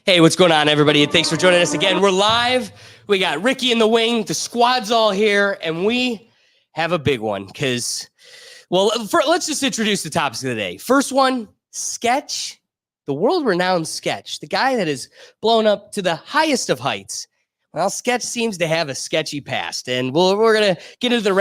Hey, what's going on, everybody? Thanks for joining us again. We're live. We got Ricky in the wing. The squad's all here, and we have a big one because, let's just introduce the topics of the day. First one, Sketch, the world-renowned Sketch, the guy that is blown up to the highest of heights. Well, Sketch seems to have a sketchy past, and we're going to get into the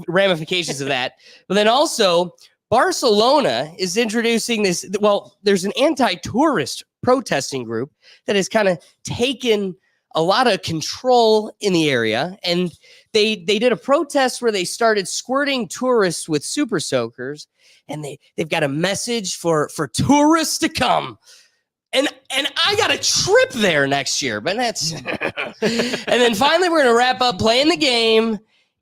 ramifications of that. But then also, Barcelona is introducing this. Well, there's an anti-tourist protesting group that has kind of taken a lot of control in the area, and they did a protest where they started squirting tourists with super soakers, and they've got a message for tourists to come. And I got a trip there next year, but that's and then finally we're gonna wrap up playing the game.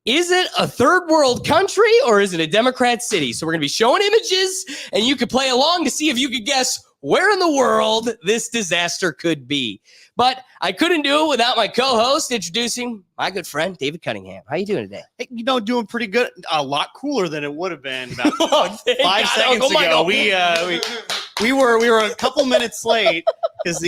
Is it a third world country or is it a Democrat city? So we're gonna be showing images, and you could play along to see if you could guess where in the world this disaster could be. But I couldn't do it without my co-host introducing my good friend, David Cunningham. How you doing today? Hey, doing pretty good. A lot cooler than it would have been about 5 God, seconds ago. We were a couple minutes late because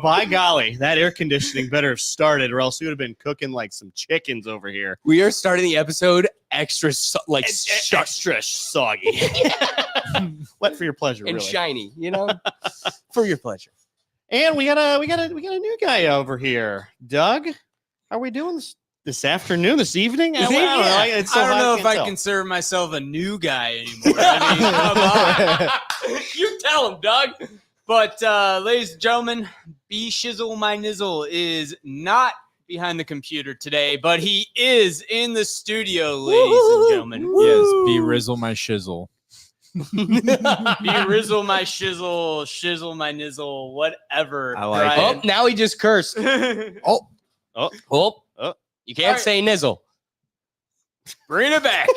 by golly, that air conditioning better have started, or else we would have been cooking like some chickens over here. We are starting the episode extra extra soggy. Wet for your pleasure, and really. shiny, for your pleasure. And we got a new guy over here, Doug. How are we doing this afternoon, this evening? I don't know if I consider myself a new guy anymore. I mean, You tell him, Doug. But ladies and gentlemen, B Shizzle My Nizzle is not behind the computer today, but he is in the studio, ladies and gentlemen. Yes, B Rizzle My Shizzle. Be Rizzle My Shizzle, Shizzle My Nizzle, whatever. I like Oh, now he just cursed. Oh, You can't say nizzle. bring it back.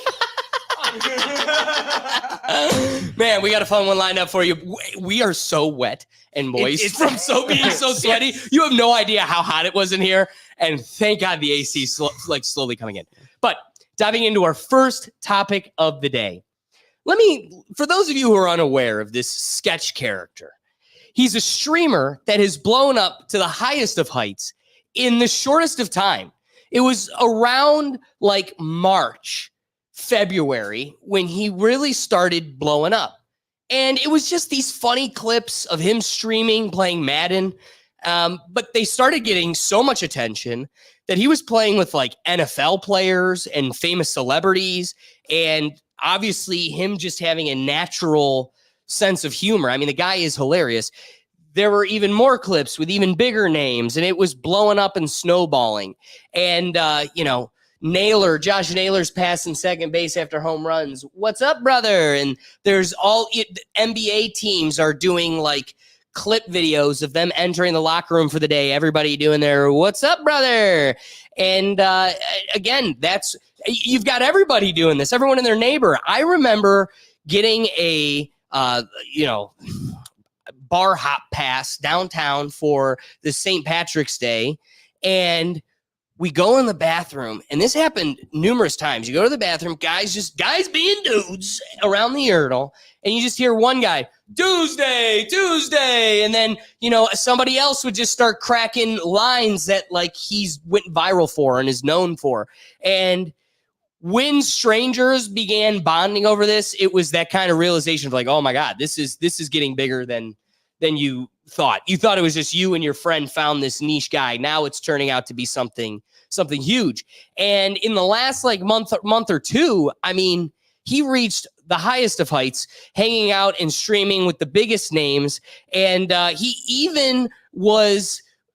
Man, we got a fun one lined up for you. We are so wet and moist from being so sweaty. You have no idea how hot it was in here. And thank God the AC slowly coming in. But diving into our first topic of the day. For those of you who are unaware of this Sketch character, he's a streamer that has blown up to the highest of heights in the shortest of time. It was around like March, February, when he really started blowing up. And it was just these funny clips of him streaming, playing Madden. But they started getting so much attention that he was playing with like NFL players and famous celebrities, and obviously him just having a natural sense of humor. I mean, the guy is hilarious. There were even more clips with even bigger names, and it was blowing up and snowballing. And, Josh Naylor's passing second base after home runs. What's up, brother? And there's NBA teams are doing like clip videos of them entering the locker room for the day. Everybody doing their what's up, brother? And again, you've got everybody doing this, everyone and their neighbor. I remember getting a bar hop pass downtown for the St. Patrick's Day, and we go in the bathroom, and this happened numerous times. You go to the bathroom, guys being dudes around the urinal, and you just hear one guy, Tuesday, and then, somebody else would just start cracking lines that like he's went viral for and is known for. And when strangers began bonding over this, it was that kind of realization of like, oh my God, this is getting bigger than you thought. You thought it was just you and your friend found this niche guy. Now it's turning out to be something huge. And in the last like month or two, I mean, he reached the highest of heights, hanging out and streaming with the biggest names. And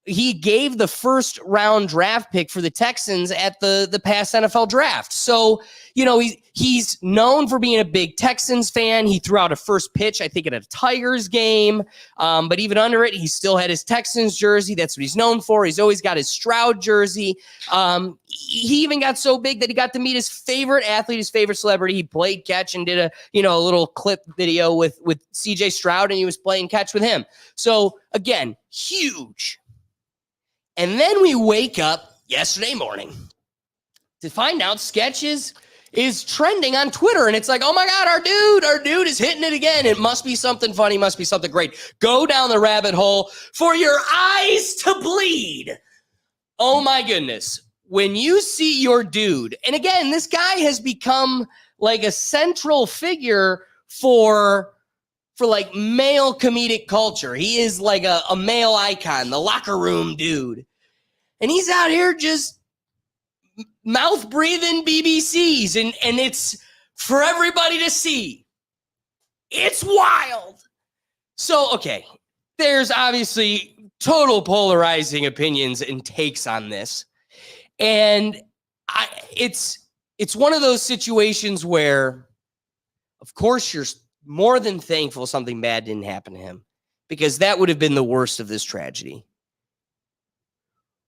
he gave the first round draft pick for the Texans at the past NFL draft. So, he's known for being a big Texans fan. He threw out a first pitch, I think, at a Tigers game. But even under it, he still had his Texans jersey. That's what he's known for. He's always got his Stroud jersey. He even got so big that he got to meet his favorite athlete, his favorite celebrity. He played catch and did a little clip video with CJ Stroud, and he was playing catch with him. So again, huge. And then we wake up yesterday morning to find out Sketch is is trending on Twitter. And it's like, oh my God, our dude is hitting it again. It must be something funny, must be something great. Go down the rabbit hole for your eyes to bleed. Oh my goodness. When you see your dude, and again, this guy has become like a central figure for like male comedic culture. He is like a male icon, the locker room dude. And he's out here just mouth breathing BBCs, and it's for everybody to see. It's wild. So, okay, there's obviously total polarizing opinions and takes on this. And it's one of those situations where, of course, you're more than thankful something bad didn't happen to him, because that would have been the worst of this tragedy.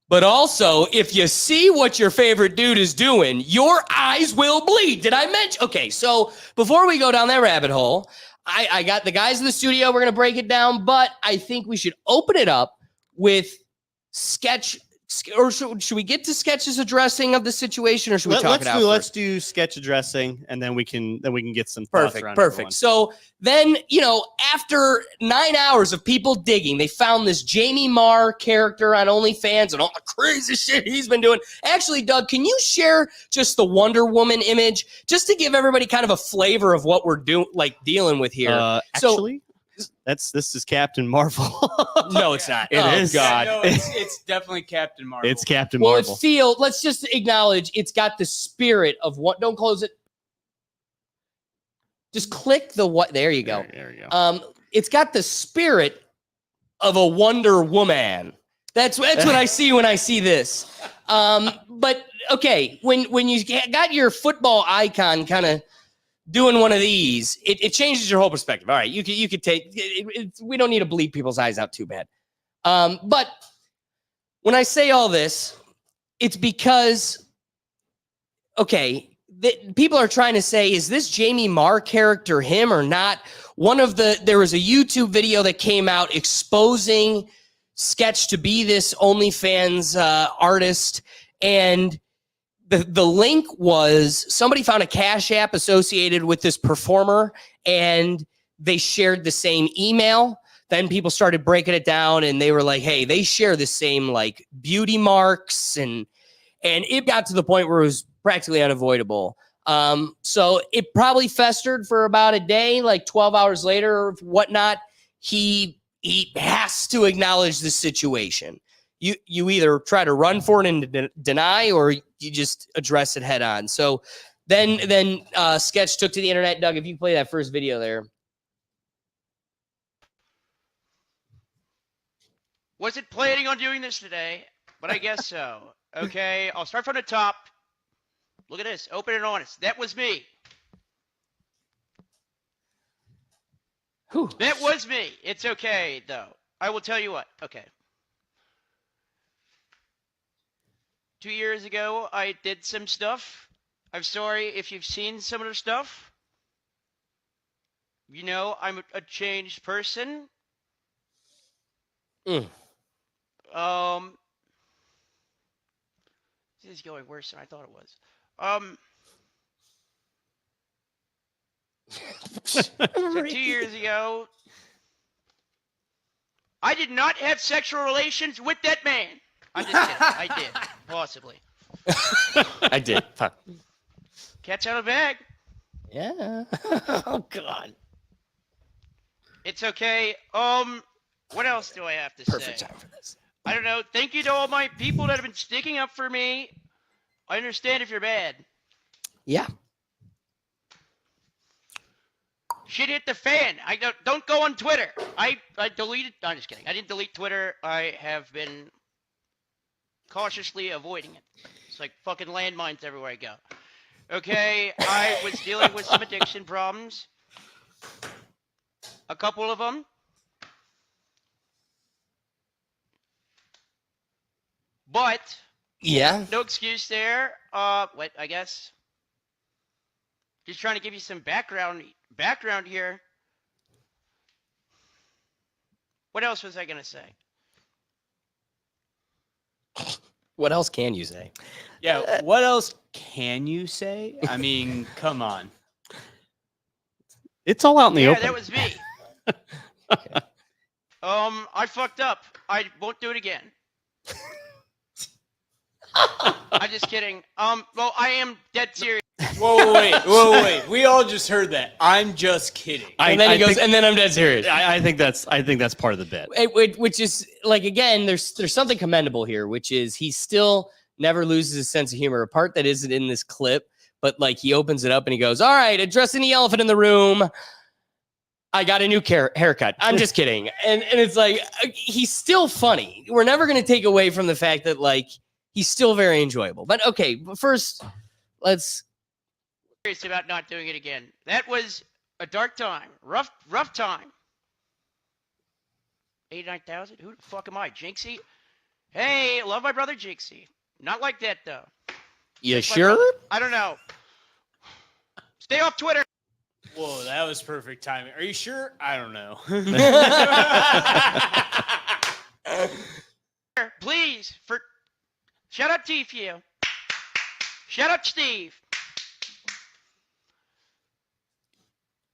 But also, if you see what your favorite dude is doing, your eyes will bleed. Did I mention? Okay, so before we go down that rabbit hole, I got the guys in the studio. We're going to break it down, but I think we should open it up with Sketch. Or should we get to Sketch's addressing of the situation, or should we talk it out? Let's do Sketch addressing, and then we can get some thoughts around Perfect. everyone. So then, after 9 hours of people digging, they found this Jamie Marr character on OnlyFans and all the crazy shit he's been doing. Actually, Doug, can you share just the Wonder Woman image, just to give everybody kind of a flavor of what we're dealing with here? Actually, this is Captain Marvel. No, it's not. It is. God. No, it's definitely Captain Marvel. It's Captain Well, Marvel. let's just acknowledge it's got the spirit of what. Don't close it. Just click the what. There you go. There you go. It's got the spirit of a Wonder Woman. That's what I see when I see this. But okay, when you got your football icon kind of doing one of these, it changes your whole perspective. All right, you could take it, we don't need to bleed people's eyes out too bad. But when I say all this, it's because, okay, people are trying to say, is this Jamie Marr character him or not? There was a YouTube video that came out exposing Sketch to be this OnlyFans artist, and the link was somebody found a Cash App associated with this performer, and they shared the same email. Then people started breaking it down, and they were like, hey, they share the same like beauty marks, and it got to the point where it was practically unavoidable. So it probably festered for about a day, like 12 hours later or whatnot. He has to acknowledge the situation. You either try to run for it and deny, or you just address it head on. So then Sketch took to the internet. Doug, if you play that first video there. Wasn't planning on doing this today, but I guess so. Okay, I'll start from the top. Look at this, open and honest. That was me. Whew. That was me. It's okay, though. I will tell you what. Okay. 2 years ago, I did some stuff. I'm sorry if you've seen some of the stuff. You know, I'm a changed person. This is going worse than I thought it was. So 2 years ago, I did not have sexual relations with that man. I'm just kidding. I did, possibly. I did. Fuck. Cat's out of the bag. Yeah. Oh God. It's okay. What else do I have to say? Perfect time for this. I don't know. Thank you to all my people that have been sticking up for me. I understand if you're bad. Yeah. Shit hit the fan. I don't go on Twitter. I deleted. No, I'm just kidding. I didn't delete Twitter. I have been cautiously avoiding it. It's like fucking landmines everywhere I go. Okay, I was dealing with some addiction problems. A couple of them. But Yeah. no excuse there. What? I guess. Just trying to give you some background here. What else was I gonna say? What else can you say? Yeah, what else can you say? I mean, come on. It's all out in the Yeah, open. that was me. I fucked up. I won't do it again. I'm just kidding. Well, I am dead serious. Whoa, wait. We all just heard that. I'm just kidding. And then he goes, and then I'm dead serious. I think that's part of the bit. Which is like, again, there's something commendable here, which is he still never loses his sense of humor. A part that isn't in this clip, but like he opens it up and he goes, all right, addressing the elephant in the room. I got a new haircut. I'm just kidding. And it's like, he's still funny. We're never going to take away from the fact that like, he's still very enjoyable. But okay, but first, let's. Serious about not doing it again. That was a dark time. Rough time. 89,000? Who the fuck am I? Jinxie? Hey, love my brother Jinxie. Not like that, though. You sure? I don't know. Stay off Twitter. Whoa, that was perfect timing. Are you sure? I don't know. Please, shout out T-Few. Shout out Steve.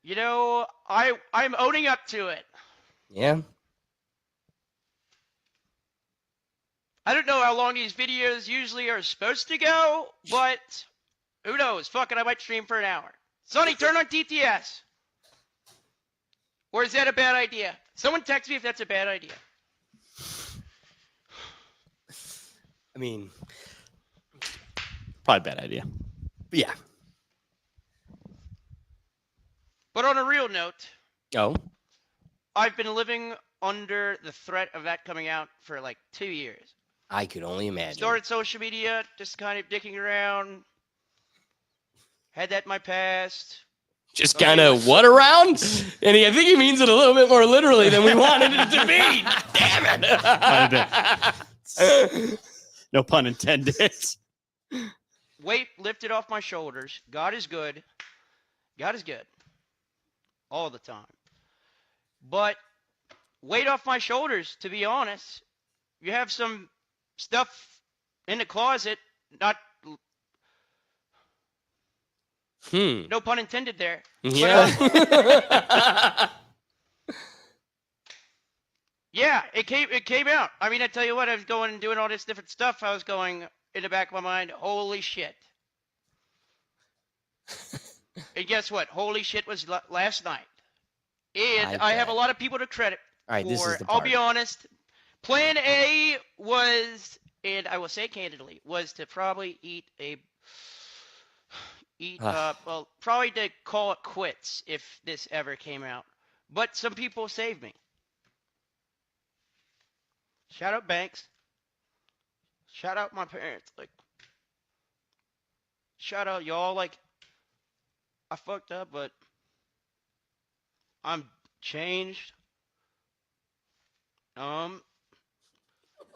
You know, I'm owning up to it. Yeah. I don't know how long these videos usually are supposed to go, but who knows? Fuck it, I might stream for an hour. Sonny, turn on TTS. Or is that a bad idea? Someone text me if that's a bad idea. I mean, Probably a bad idea. yeah. But on a real note, Oh, I've been living under the threat of that coming out for like 2 years. I could only imagine. Started social media, just kind of dicking around. Had that in my past. Just kind of what around? And I think he means it a little bit more literally than we wanted it to be. Damn it. No pun intended. Weight lifted off my shoulders. God is good. God is good. All the time. But weight off my shoulders, to be honest. You have some stuff in the closet, not... No pun intended there. Yeah. Yeah, it came out. I mean, I tell you what, I was going and doing all this different stuff. I was going in the back of my mind, holy shit. And guess what? Holy shit was last night. And I have a lot of people to credit All right, for. this is the I'll part. be honest. Plan A was, and I will say candidly, was to probably well, probably to call it quits if this ever came out. But some people saved me. Shout out Banks. Shout out my parents. Like, shout out y'all. Like, I fucked up, but I'm changed.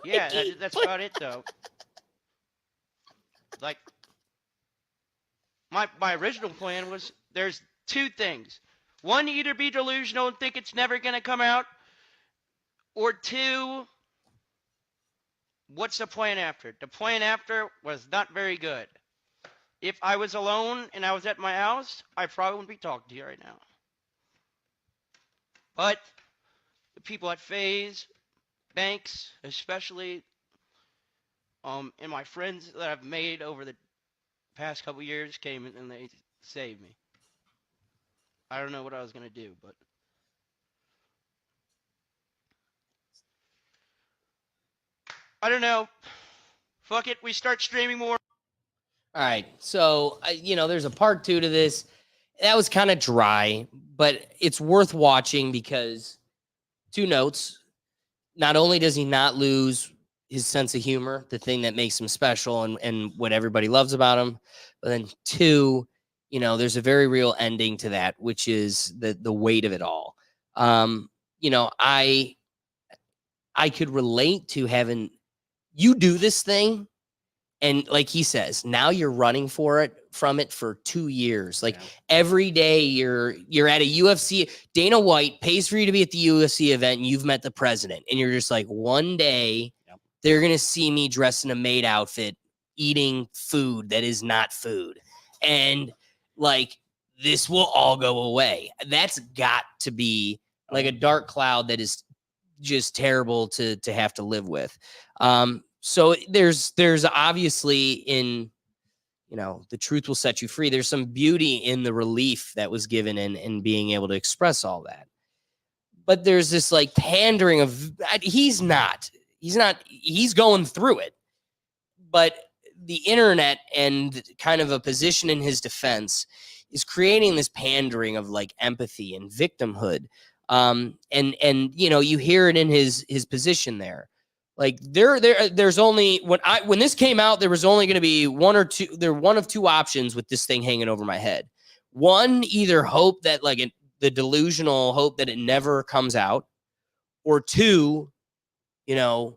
Yeah, that's about it though. Like, my original plan was there's two things. One, either be delusional and think it's never gonna come out, or two, what's the plan after? The plan after was not very good. If I was alone and I was at my house, I probably wouldn't be talking to you right now. But the people at FaZe, Banks, especially, and my friends that I've made over the past couple years came in and they saved me. I don't know what I was gonna do, but I don't know. Fuck it, we start streaming more. All right. So, there's a part 2 to this. That was kind of dry, but it's worth watching because 2 notes. Not only does he not lose his sense of humor, the thing that makes him special and what everybody loves about him, but then 2, there's a very real ending to that, which is the weight of it all. I could relate to having you do this thing. And like he says, now you're running from it for 2 years. Like every day you're at a UFC. Dana White pays for you to be at the UFC event and you've met the president. And you're just like, one day they're going to see me dressed in a maid outfit eating food that is not food. And like, this will all go away. That's got to be like a dark cloud that is just terrible to have to live with. So there's obviously in, the truth will set you free. There's some beauty in the relief that was given and being able to express all that. But there's this like pandering of, he's going through it. But the internet and kind of a position in his defense is creating this pandering of like empathy and victimhood. And you hear it in his position there. Like there's only when this came out, there was only going to be one of two options with this thing hanging over my head. One, either hope that the delusional hope that it never comes out, or two, end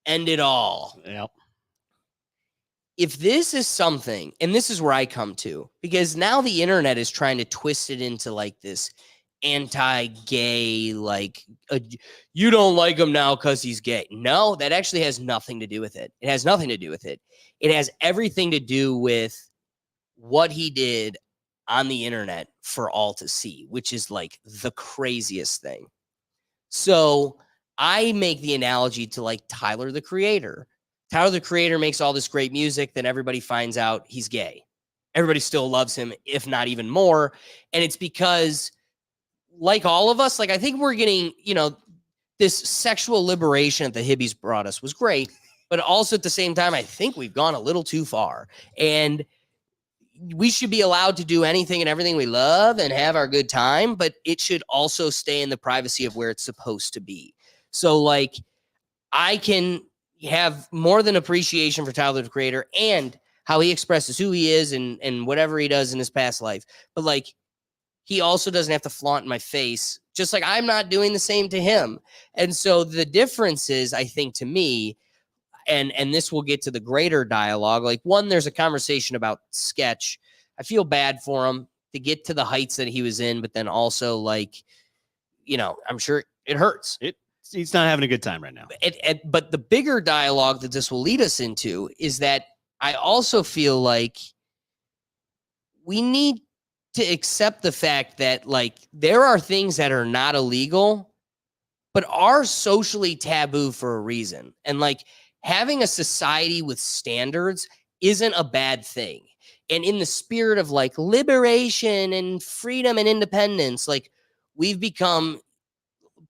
it all. Yep. If this is something, and this is where I come to, because now the internet is trying to twist it into like this anti-gay, you don't like him now because he's gay. No, that actually has nothing to do with it. It has nothing to do with it. It has everything to do with what he did on the internet for all to see, which is like the craziest thing. So I make the analogy to like Tyler, the Creator. Tyler, the Creator makes all this great music, then everybody finds out he's gay. Everybody still loves him, if not even more. And it's because, like all of us, I think we're getting, this sexual liberation that the hippies brought us was great. But also at the same time, I think we've gone a little too far. And we should be allowed to do anything and everything we love and have our good time. But it should also stay in the privacy of where it's supposed to be. So, I can have more than appreciation for Tyler, the Creator, and how he expresses who he is and whatever he does in his past life. But he also doesn't have to flaunt in my face, just like I'm not doing the same to him. And so the difference is, I think, to me, and this will get to the greater dialogue. One, there's a conversation about Sketch. I feel bad for him to get to the heights that he was in, but then also I'm sure it hurts. He's not having a good time right now. But the bigger dialogue that this will lead us into is that I also feel like we need to accept the fact that there are things that are not illegal, but are socially taboo for a reason. And having a society with standards isn't a bad thing. And in the spirit of liberation and freedom and independence, we've become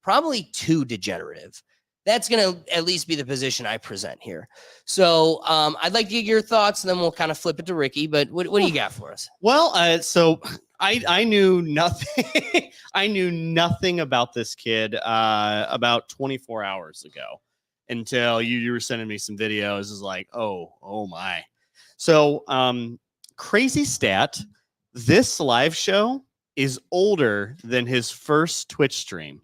probably too degenerative. That's going to at least be the position I present here. So I'd like to get your thoughts, and then we'll kind of flip it to Ricky. But what do you got for us? Well, so I knew nothing. I knew nothing about this kid about 24 hours ago until you were sending me some videos. It's like, oh my. So crazy stat. This live show is older than his first Twitch stream.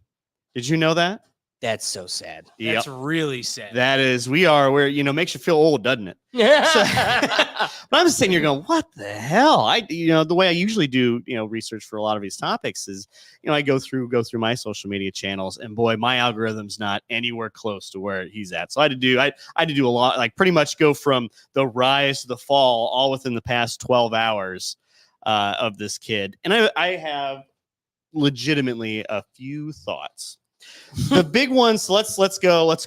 Did you know that? That's so sad. That's really sad. That is, we're makes you feel old, doesn't it? Yeah. But I'm just sitting here going, what the hell? The way I usually do, research for a lot of these topics is, I go through my social media channels, and boy, my algorithm's not anywhere close to where he's at. So I had to do a lot, pretty much go from the rise to the fall, all within the past 12 hours of this kid. And I have legitimately a few thoughts. The big ones. Let's go with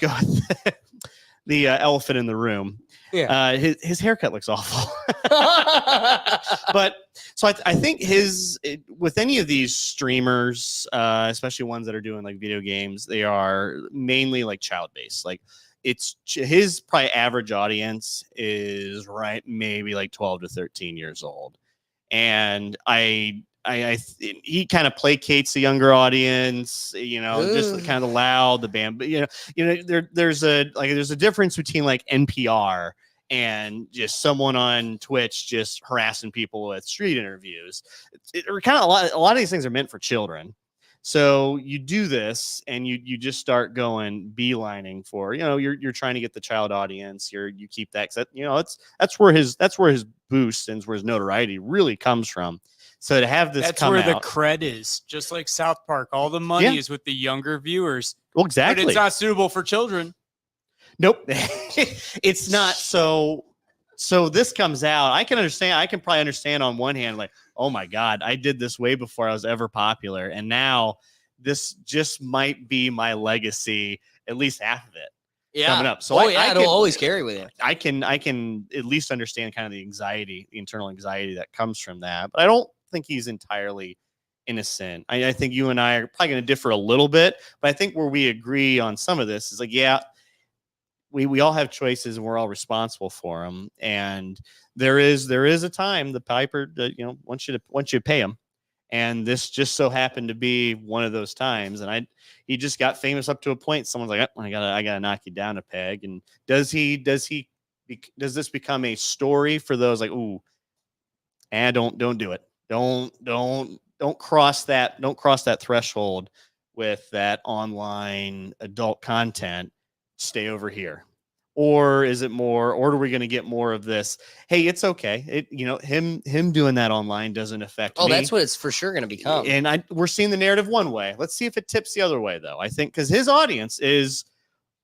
the elephant in the room. Yeah. His haircut looks awful. But so I think with any of these streamers, especially ones that are doing video games, they are mainly child based. It's his probably average audience is maybe 12 to 13 years old, and he kind of placates the younger audience, just kind of loud, the band, but there's a difference between NPR and just someone on Twitch just harassing people with street interviews. A lot of these things are meant for children. So you do this and you just start going beelining for, you're trying to get the child audience. You keep that, that's where his boost and where his notoriety really comes from. So to have this That's where the cred is. Just like South Park, all the money is with the younger viewers. Well, exactly. But it's not suitable for children. Nope. It's not. So So this comes out. I can understand. I can probably understand on one hand, like, oh my God, I did this way before I was ever popular. And now this just might be my legacy, at least half of it coming up. So it'll always carry with you. I can at least understand kind of the anxiety, the internal anxiety that comes from that. But I don't think he's entirely innocent. I think you and I are probably going to differ a little bit, but I think where we agree on some of this is like, yeah, we all have choices and we're all responsible for them. And there is a time the piper, wants you to pay him. And this just so happened to be one of those times. And he just got famous up to a point. Someone's like, oh, I gotta knock you down a peg. And does this become a story for those like, ooh, don't do it. Don't cross that threshold with that online adult content. Stay over here. Or is it more, or are we going to get more of this? Hey, it's okay. Him doing that online doesn't affect me. Oh, that's what it's for sure going to become. And we're seeing the narrative one way. Let's see if it tips the other way, though. I think because his audience is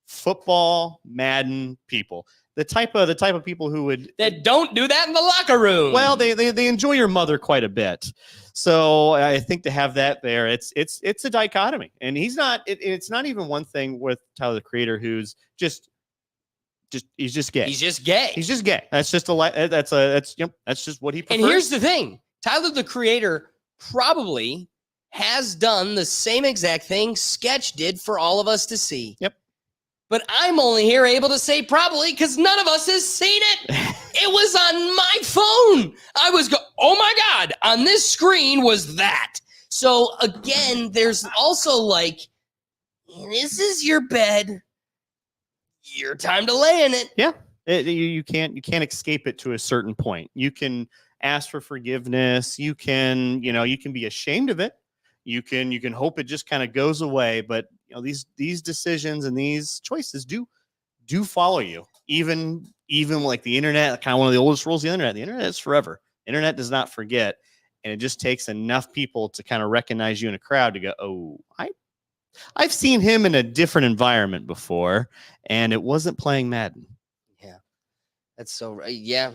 football, Madden people. The type of people who that don't do that in the locker room. Well, they enjoy your mother quite a bit. So I think to have that there, it's a dichotomy. And he's not. It's not even one thing with Tyler the Creator, who's he's just gay. He's just gay. He's just gay. That's just that's just what he prefers. And here's the thing: Tyler the Creator probably has done the same exact thing Sketch did for all of us to see. Yep. But I'm only here able to say probably because none of us has seen it. It was on my phone. I was oh my God, on this screen was that. So again, there's also like, this is your bed. Your time to lay in it. Yeah. You can't escape it to a certain point. You can ask for forgiveness. You can be ashamed of it. You can hope it just kind of goes away. But these decisions and these choices do follow you. Even like the internet, kind of one of the oldest rules of the internet. The internet is forever. Internet does not forget. And it just takes enough people to kind of recognize you in a crowd to go, oh, I've seen him in a different environment before, and it wasn't playing Madden. Yeah, that's so right. Yeah,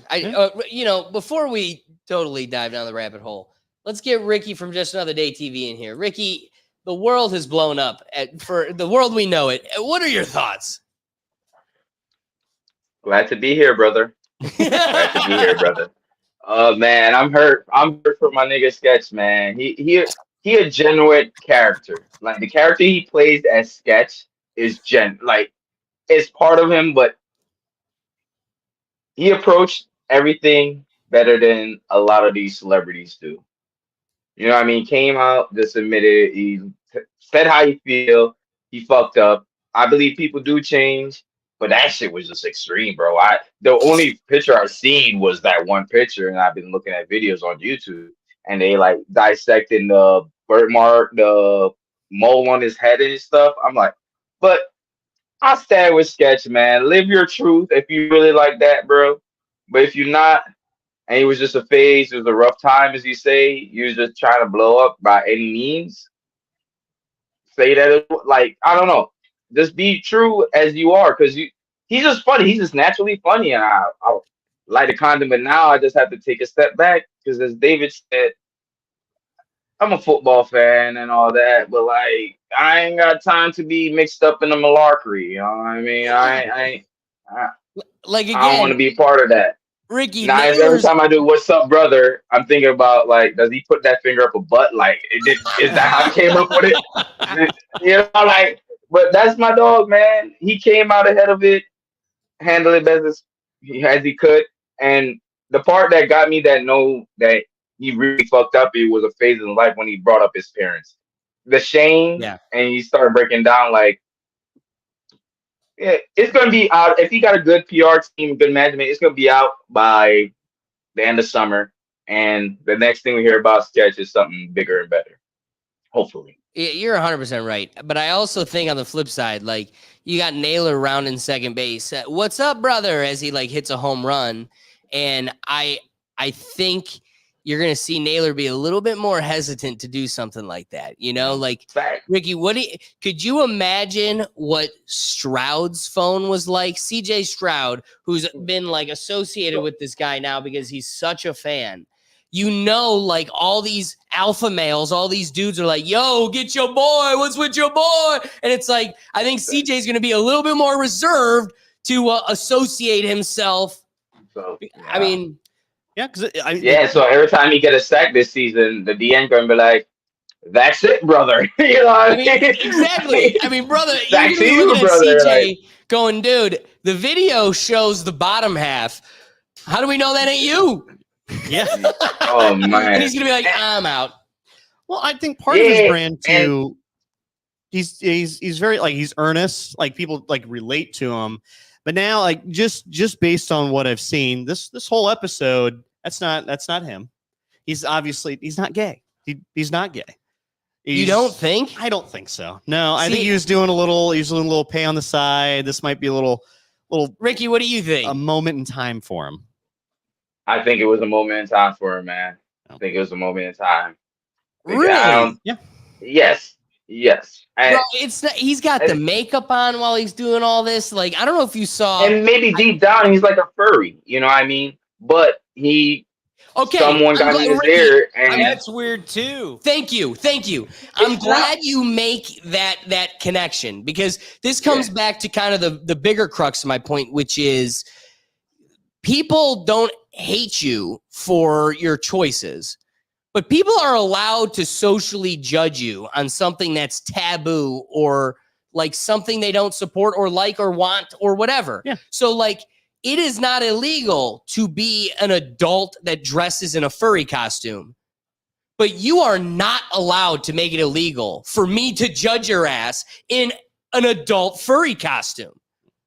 before we totally dive down the rabbit hole, let's get Ricky from Just Another Day TV in here. Ricky, the world has blown up for the world we know it. What are your thoughts? Glad to be here, brother. Glad to be here, brother. Man, I'm hurt. I'm hurt for my nigga Sketch, man. He a genuine character. Like the character he plays as Sketch is it's part of him, but he approached everything better than a lot of these celebrities do. You know what I mean? Came out, just admitted it. He said how he feel. He fucked up. I believe people do change, but that shit was just extreme, bro. The only picture I've seen was that one picture, and I've been looking at videos on YouTube, and they like dissecting the birthmark, the mole on his head and stuff. I'm like, but I stand with Sketch, man. Live your truth if you really like that, bro. But if you're not, and it was just a phase, it was a rough time, as you say, you was just trying to blow up by any means. Say that, like, I don't know. Just be true as you are, because he's just funny. He's just naturally funny, and I light a condom, but now I just have to take a step back, because as David said, I'm a football fan and all that, but like I ain't got time to be mixed up in the malarkey. You know what I mean? I don't want to be a part of that. Ricky, now every time I do "What's up, brother," I'm thinking about like, does he put that finger up a butt? Like, is that how he came up with it? Like, but that's my dog, man. He came out ahead of it, handled it as he could, and the part that got me that he really fucked up, it was a phase in life when he brought up his parents. The shame, yeah. And he started breaking down like, yeah, it's going to be out. If he got a good PR team, good management, it's going to be out by the end of summer. And the next thing we hear about Sketch is something bigger and better, hopefully. You're 100% right. But I also think on the flip side, like you got Naylor rounding second base. What's up, brother? As he like hits a home run. And I think you're going to see Naylor be a little bit more hesitant to do something like that. You know, like Fact. Ricky, could you imagine what Stroud's phone was like? CJ Stroud, who's been like associated with this guy now because he's such a fan. You know, like all these alpha males, all these dudes are like, yo, get your boy. What's with your boy? And it's like, I think CJ's going to be a little bit more reserved to associate himself. So, I mean, Yeah, because so every time he get a sack this season, the DN gonna be like, "That's it, brother." You know what I mean? Exactly. I mean, brother, you're Back gonna to be you, looking at brother, CJ like- going, dude, the video shows the bottom half. How do we know that ain't you? yeah. Oh And man. he's gonna be like, I'm out. Well, I think part of his Yeah, brand too. He's very like he's earnest. Like people like relate to him. But now, like just based on what I've seen, this whole episode, that's not him. He's not gay. He's not gay. You don't think? I don't think so. No, I See- think he was doing a little pay on the side. This might be a little Ricky, what do you think? a moment in time for him. I think it was a moment in time for him, man. I think it was a moment in time. Really? Yeah. Yes. Bro, And, it's not, he's got the makeup on while he's doing all this. Like, I don't know if you saw. and maybe deep down he's like a furry, you know what I mean? But someone got in his ear, and That's weird too. Thank you. I'm glad you make that connection because this comes back to kind of the bigger crux of my point, which is people don't hate you for your choices, but people are allowed to socially judge you on something that's taboo or like something they don't support or like or want or whatever. Yeah. So like it is not illegal to be an adult that dresses in a furry costume, but you are not allowed to make it illegal for me to judge your ass in an adult furry costume.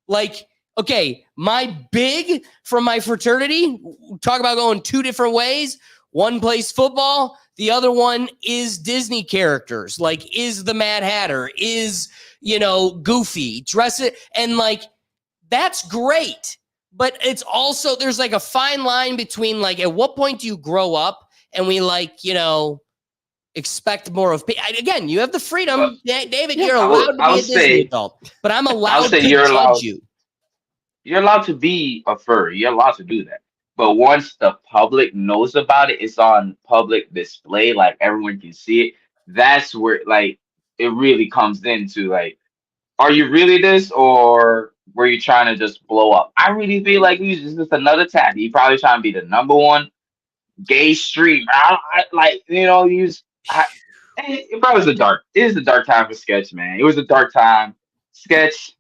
Like, okay, my big from my fraternity, talk about going two different ways. One plays football. The other one is Disney characters, like is the Mad Hatter, is, Goofy, dress it. And like, that's great. But it's also, there's like a fine line between like, at what point do you grow up and we like, expect more of, again, you have the freedom, David, you're allowed to be a Disney adult, but I'm allowed to judge you. You're allowed to be a furry. You're allowed to do that. But once the public knows about it, it's on public display, like everyone can see it. That's where like it really comes into like, are you really this or were you trying to just blow up? I really feel like he's just another tag. He probably trying to be the number one gay streamer. It probably was it is a dark time for Sketch, man. It was a dark time. Sketch.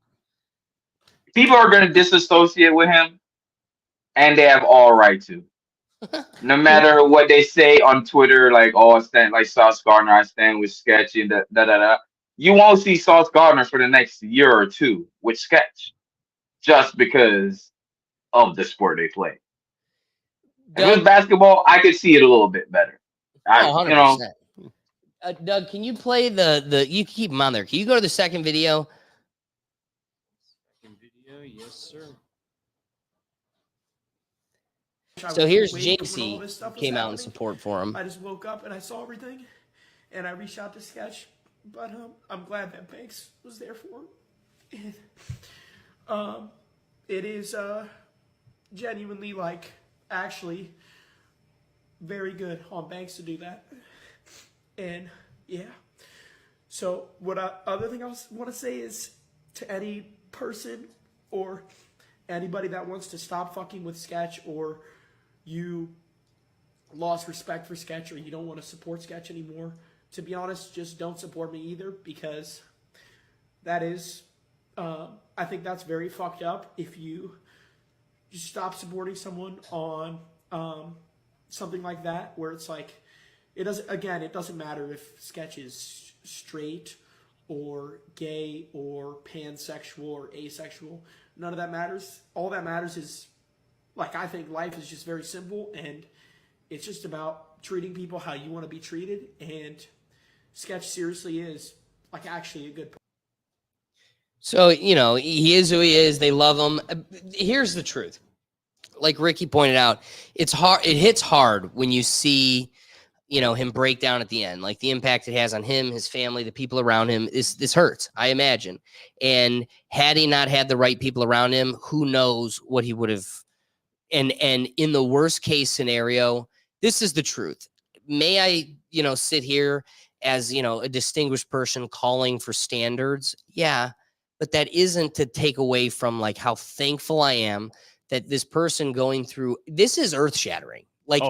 People are going to disassociate with him, and they have all right to. No matter what they say on Twitter, like, oh, I stand like Sauce Gardner, I stand with Sketchy, and da. You won't see Sauce Gardner for the next year or two with Sketch, just because of the sport they play. If it was basketball, I could see it a little bit better. 100%. Doug, can you play you keep them on there. Can you go to the second video? Yes, sir. So here's JC came out in support for him. I just woke up and I saw everything, and I reached out to Sketch, but I'm glad that Banks was there for him. And, it is genuinely like actually very good on Banks to do that, and yeah. So other thing I want to say is to any person or anybody that wants to stop fucking with Sketch, or you lost respect for Sketch, or you don't want to support Sketch anymore, to be honest, just don't support me either, because that is, I think that's very fucked up. If you stop supporting someone on something like that, where it's like, it doesn't matter if Sketch is straight or gay or pansexual or asexual. None of that matters. All that matters is, like, I think life is just very simple, and it's just about treating people how you want to be treated, and Sketch seriously is, like, actually a good person. So, he is who he is. They love him. Here's the truth. like Ricky pointed out, it's hard. It hits hard when you see, him break down at the end, like the impact it has on him, his family, the people around him. This hurts, I imagine. And had he not had the right people around him, who knows what he would have. And in the worst case scenario, this is the truth. May I, sit here as, a distinguished person calling for standards? Yeah, but that isn't to take away from like how thankful I am that this person going through this is earth shattering. Like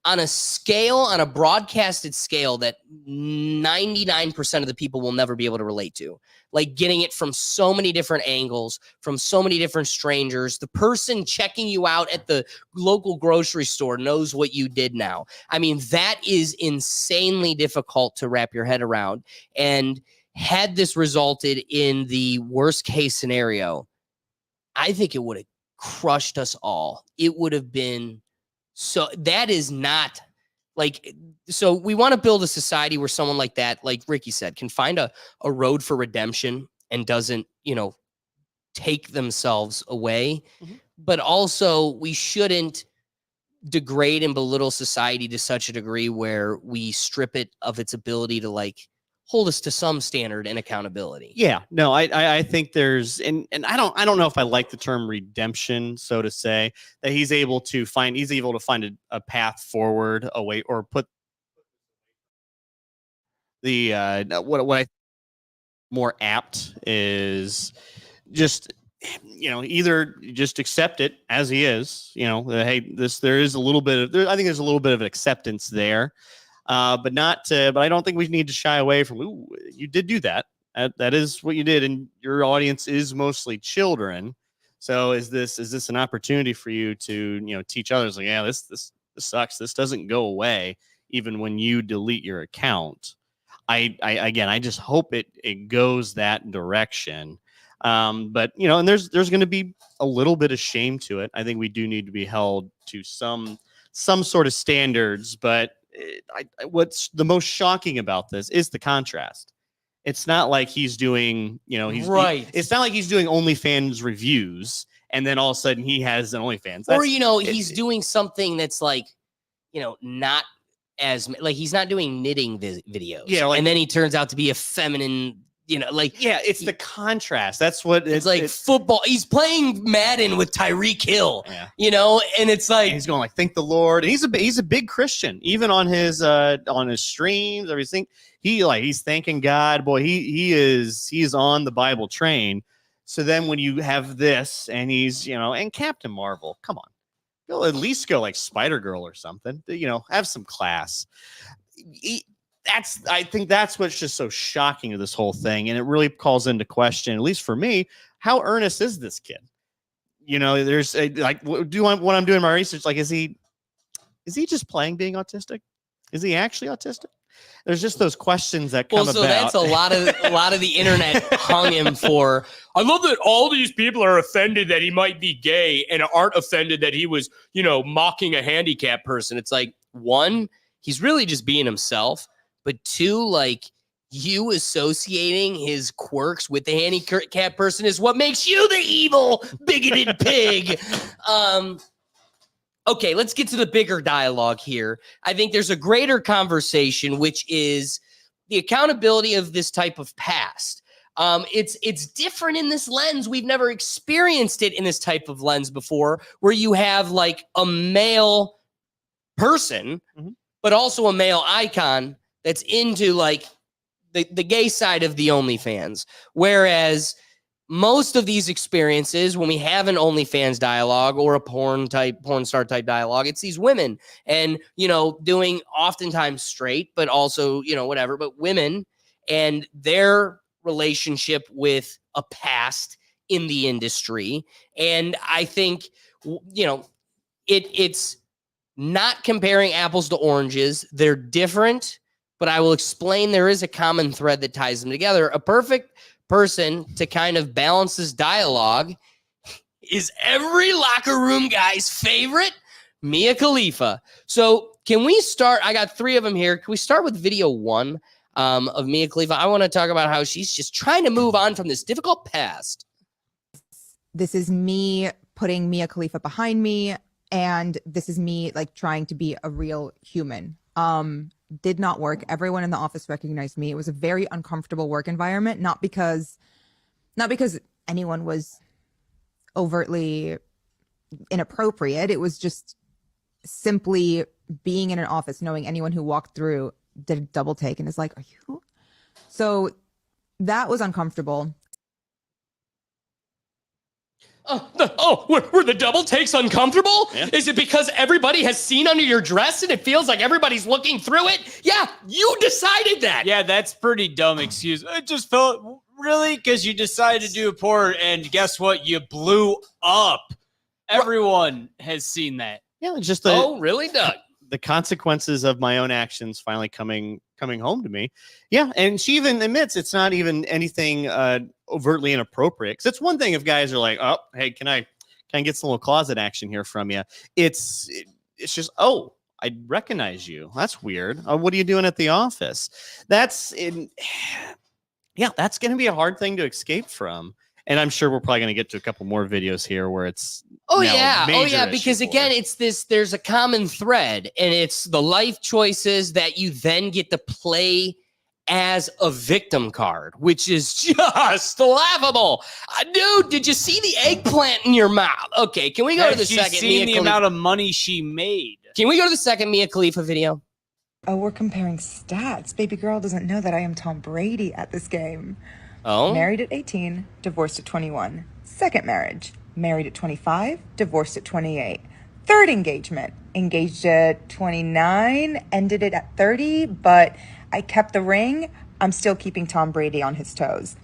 on a scale, on a broadcasted scale that 99% of the people will never be able to relate to, like getting it from so many different angles, from so many different strangers. The person checking you out at the local grocery store knows what you did now. I mean, that is insanely difficult to wrap your head around. And had this resulted in the worst case scenario, I think it would have crushed us all. It would have been so that is not like, so we want to build a society where someone like that, like Ricky said, can find a road for redemption and doesn't, take themselves away. Mm-hmm. But also we shouldn't degrade and belittle society to such a degree where we strip it of its ability to like hold us to some standard and accountability. Yeah, no, I think there's, and I don't know if I like the term redemption, so to say, that he's able to find a path forward away, or put the what I more apt is just, either just accept it as he is, hey, there is a little bit of, I think there's a little bit of acceptance there. But I don't think we need to shy away from, ooh, you did do that. That is what you did. And your audience is mostly children. So is this an opportunity for you to, teach others like, yeah, this sucks. This doesn't go away even when you delete your account. I just hope it goes that direction. But and there's going to be a little bit of shame to it. I think we do need to be held to some sort of standards, but what's the most shocking about this is the contrast. It's not like he's doing, it's not like he's doing OnlyFans reviews and then all of a sudden he has an OnlyFans. He's doing something that's like, not as like he's not doing knitting videos. Yeah, and then he turns out to be a feminine. It's the contrast. That's what it's like. Football. He's playing Madden with Tyreek Hill. Yeah. And it's like he's going like, thank the Lord. And he's a big Christian, even on his streams, everything. He's thanking God. Boy, he is on the Bible train. So then when you have this, and he's and Captain Marvel, come on, you'll at least go like Spider-Girl or something. Have some class. I think that's what's just so shocking to this whole thing. And it really calls into question, at least for me, how earnest is this kid? There's when I'm doing my research, like, is he just playing being autistic? Is he actually autistic? There's just those questions that come about. So that's a lot of the internet hung him for. I love that all these people are offended that he might be gay and aren't offended that he was, mocking a handicapped person. It's like, one, he's really just being himself. But two, like, you associating his quirks with the handicapped person is what makes you the evil, bigoted pig. Okay, let's get to the bigger dialogue here. I think there's a greater conversation, which is the accountability of this type of past. It's different in this lens. We've never experienced it in this type of lens before, where you have like a male person, but also a male icon that's into like the gay side of the OnlyFans. Whereas most of these experiences, when we have an OnlyFans dialogue or a porn star type dialogue, it's these women and, doing oftentimes straight, but also, whatever, but women and their relationship with a past in the industry. And I think, it's not comparing apples to oranges. They're different. But I will explain there is a common thread that ties them together. A perfect person to kind of balance this dialogue is every locker room guy's favorite, Mia Khalifa. So can we start? I got 3 of them here. Can we start with video 1 of Mia Khalifa? I want to talk about how she's just trying to move on from this difficult past. This is me putting Mia Khalifa behind me, and this is me like trying to be a real human. Did not work. Everyone in the office recognized me. It was a very uncomfortable work environment, not because anyone was overtly inappropriate. It was just simply being in an office, knowing anyone who walked through did a double take and is like, are you? So that was uncomfortable. Were the double takes uncomfortable? Yeah. Is it because everybody has seen under your dress and it feels like everybody's looking through it? Yeah, you decided that. Yeah, that's pretty dumb excuse. I just felt really because you decided to do a pour, and guess what? You blew up. Everyone has seen that. Yeah, it's just Really, Doug? the consequences of my own actions finally coming home to me. Yeah, and she even admits it's not even anything overtly inappropriate. Because it's one thing if guys are like, "Oh, hey, can I get some little closet action here from you?" It's just, "Oh, I recognize you. That's weird. Oh, what are you doing at the office?" That's going to be a hard thing to escape from. And I'm sure we're probably going to get to a couple more videos here where it's because again, it's this, there's a common thread, and it's the life choices that you then get to play as a victim card, which is just laughable. Dude, did you see the eggplant in your mouth? Okay, can we go to the second seen the amount of money she made. Can we go to the second Mia Khalifa video? Oh, we're comparing stats. Baby girl doesn't know that I am Tom Brady at this game. Oh, Married at 18, divorced at 21. Second marriage, married at 25, divorced at 28. Third engagement, engaged at 29, ended it at 30, but I kept the ring. I'm still keeping Tom Brady on his toes.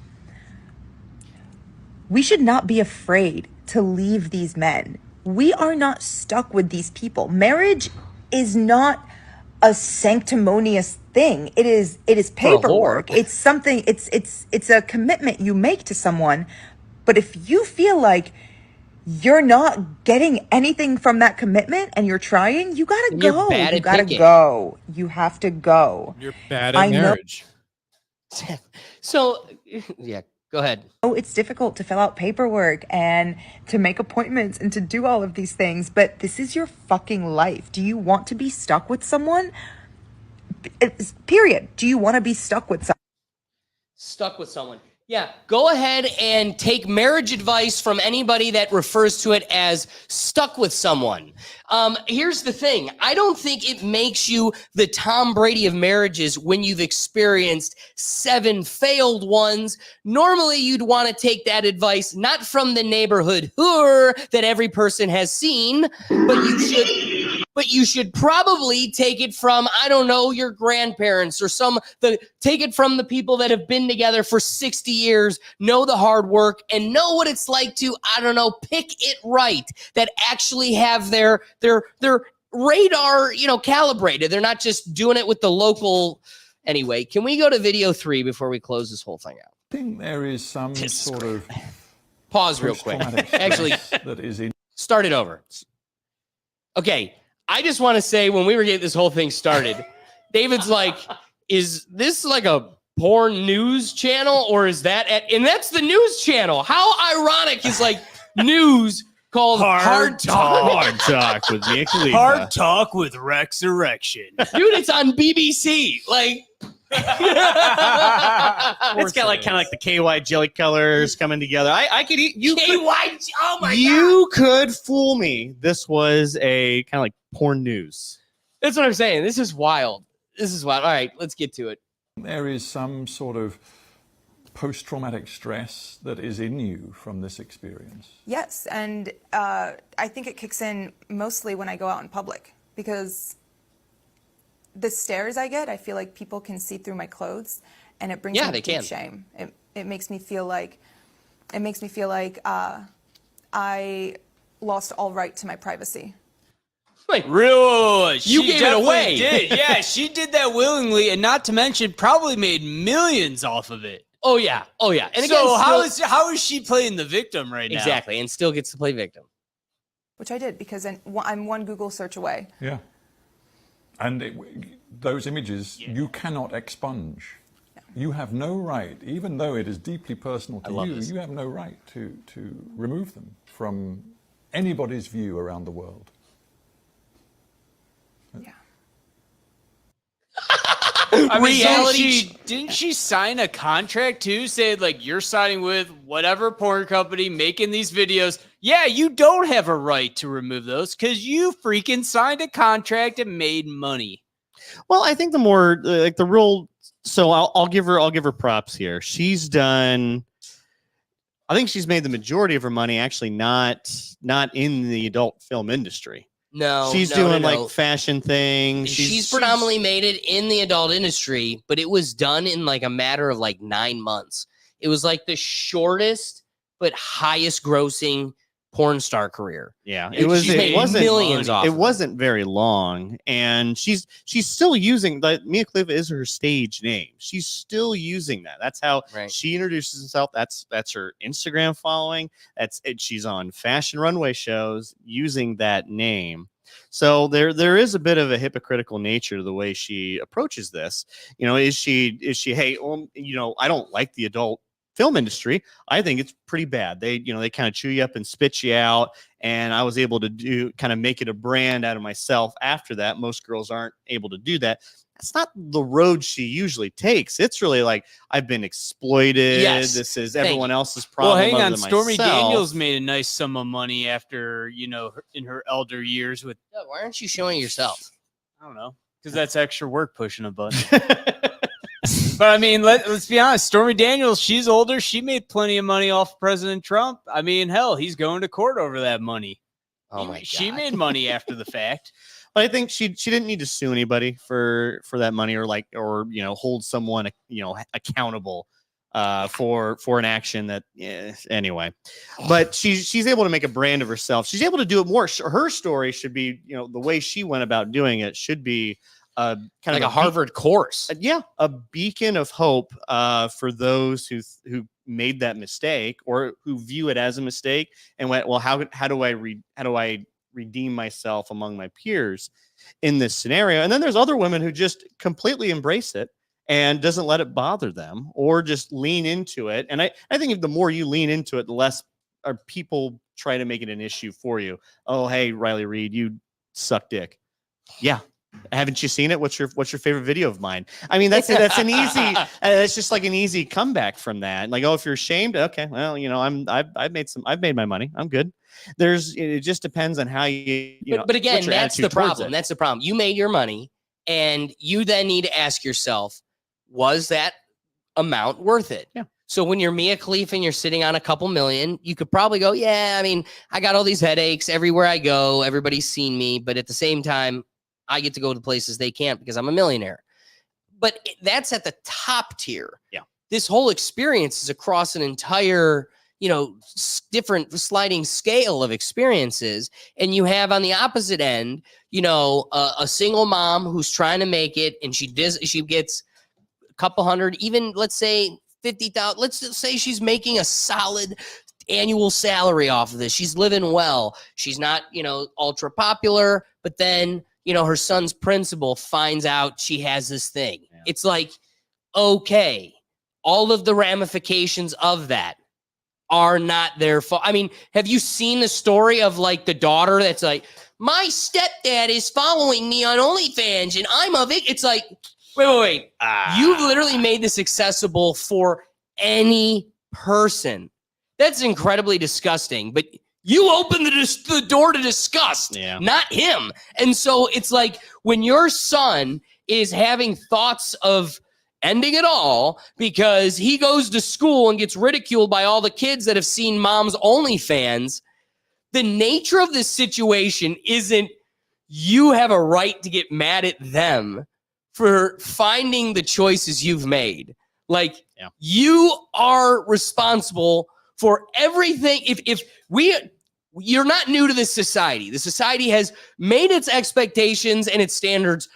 We should not be afraid to leave these men. We are not stuck with these people. Marriage is not a sanctimonious thing. It is paperwork. It's something, it's a commitment you make to someone. But if you feel like you're not getting anything from that commitment and you're trying, you gotta go. You gotta go. You have to go. You're bad at marriage. So, yeah, go ahead. Oh, it's difficult to fill out paperwork and to make appointments and to do all of these things, but this is your fucking life. Do you want to be stuck with someone? Period. Do you want to be stuck with someone? Stuck with someone. Yeah, go ahead and take marriage advice from anybody that refers to it as stuck with someone. Here's the thing. I don't think it makes you the Tom Brady of marriages when you've experienced 7 failed ones. Normally, you'd want to take that advice not from the neighborhood whore that every person has seen, but you should probably take it from, I don't know, your grandparents or take it from the people that have been together for 60 years, know the hard work, and know what it's like to, I don't know, pick it right, that actually have their radar, calibrated. They're not just doing it with the local. Anyway, can we go to video 3 before we close this whole thing out? I think there is some sort of pause real quick. Actually, that is in. Start it over. Okay. I just want to say, when we were getting this whole thing started, David's like, is this like a porn news channel, or is that and that's the news channel? How ironic is like news called Hard Talk? Hard Talk with Mia Khalifa. Hard Talk with Rex Erection. Dude, it's on BBC. Like, It's got like kind of like the KY jelly colors coming together. I could eat you. Oh my You could fool me. This was a kind of like porn news. That's what I'm saying. This is wild. All right, let's get to it. There is some sort of post-traumatic stress that is in you from this experience. Yes, and I think it kicks in mostly when I go out in public, because the stares I get, I feel like people can see through my clothes, and it brings me deep shame. It makes me feel like I lost all right to my privacy. Like, Real, you gave it away. Did. Yeah, she did that willingly, and not to mention probably made millions off of it. Oh yeah. And again, so how is she playing the victim right now? Exactly, and still gets to play victim. Which I did, because I'm one Google search away. Yeah. And those images, you cannot expunge. No. You have no right, even though it is deeply personal to you, you have no right to remove them from anybody's view around the world. I mean, Reality. didn't she sign a contract too? Say like you're signing with whatever porn company making these videos. Yeah, you don't have a right to remove those because you freaking signed a contract and made money. Well, I think the more like the real. So I'll give her props here. She's done. I think she's made the majority of her money actually not in the adult film industry. No, she's doing like fashion things. She's predominantly made it in the adult industry, but it was done in like a matter of like 9 months. It was like the shortest but highest grossing porn star career. Yeah, It wasn't millions off. It wasn't very long, and she's still using Mia Khalifa is her stage name. She's still using that. That's how she introduces herself. That's her Instagram following. That's it. She's on fashion runway shows using that name. So there is a bit of a hypocritical nature to the way she approaches this. You know, is she hey, I don't like the adult film industry. I think it's pretty bad. They kind of chew you up and spit you out. And I was able to kind of make it a brand out of myself after that. Most girls aren't able to do that. That's not the road she usually takes. It's really like, I've been exploited. Yes. This is everyone else's problem. Well, hang on. Stormy Daniels made a nice sum of money after, in her elder years with. Why aren't you showing yourself? I don't know. Because that's extra work pushing a button. But I mean, let's be honest. Stormy Daniels, she's older. She made plenty of money off President Trump. I mean, hell, he's going to court over that money. Oh my God. She made money after the fact. But I think she didn't need to sue anybody for that money or hold someone accountable for an action that anyway. But she's able to make a brand of herself. She's able to do it more. Her story should be the way she went about doing it should be kind like of a Harvard course. A beacon of hope for those who made that mistake or who view it as a mistake and went, well, how do I redeem myself among my peers in this scenario? And then there's other women who just completely embrace it and doesn't let it bother them or just lean into it. And I think if the more you lean into it, the less are people try to make it an issue for you. Oh, hey, Riley Reid, you suck dick. Yeah. Haven't you seen it? What's your favorite video of mine? I mean, that's an easy. It's just like an easy comeback from that. Like, oh, if you're ashamed, okay, well, I've made my money. I'm good. It just depends on how you. But again, that's the problem. That's the problem. You made your money, and you then need to ask yourself, was that amount worth it? Yeah. So when you're Mia Khalifa and you're sitting on a couple million, you could probably go, yeah. I mean, I got all these headaches everywhere I go. Everybody's seen me, but at the same time, I get to go to places they can't because I'm a millionaire. But that's at the top tier. Yeah. This whole experience is across an entire, different sliding scale of experiences. And you have on the opposite end, a single mom who's trying to make it and she gets a couple hundred, even let's say 50,000. Let's just say she's making a solid annual salary off of this. She's living well. She's not, ultra popular, but then her son's principal finds out she has this thing. Yeah. It's like, okay, all of the ramifications of that are not their fault. I mean, have you seen the story of like the daughter that's like, my stepdad is following me on OnlyFans and I'm a It's like, wait. You've literally made this accessible for any person. That's incredibly disgusting, but you open the door to disgust, not him. And so it's like when your son is having thoughts of ending it all because he goes to school and gets ridiculed by all the kids that have seen mom's OnlyFans, the nature of this situation isn't you have a right to get mad at them for finding the choices you've made. Like you are responsible for everything. You're not new to this society. The society has made its expectations and its standards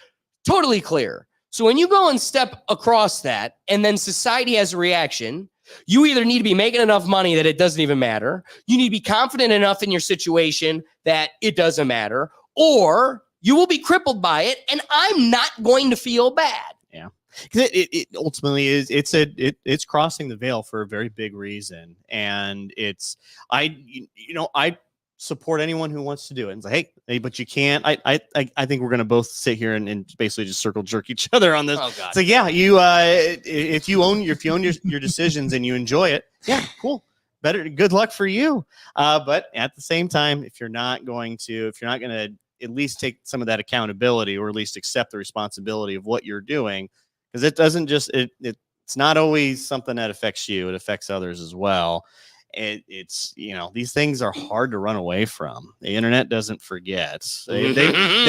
totally clear. So when you go and step across that and then society has a reaction, you either need to be making enough money that it doesn't even matter. You need to be confident enough in your situation that it doesn't matter, or you will be crippled by it. And I'm not going to feel bad. Yeah. Because it ultimately is it's crossing the veil for a very big reason. And I support anyone who wants to do it. And it's like, hey, but you can't. I think we're gonna both sit here and basically just circle jerk each other on this. Oh God. So yeah, you if you own your decisions and you enjoy it, yeah, cool. Good luck for you. But at the same time, if you're not going to at least take some of that accountability, or at least accept the responsibility of what you're doing, because it doesn't just it's not always something that affects you; it affects others as well. It's these things are hard to run away from. The internet doesn't forget. They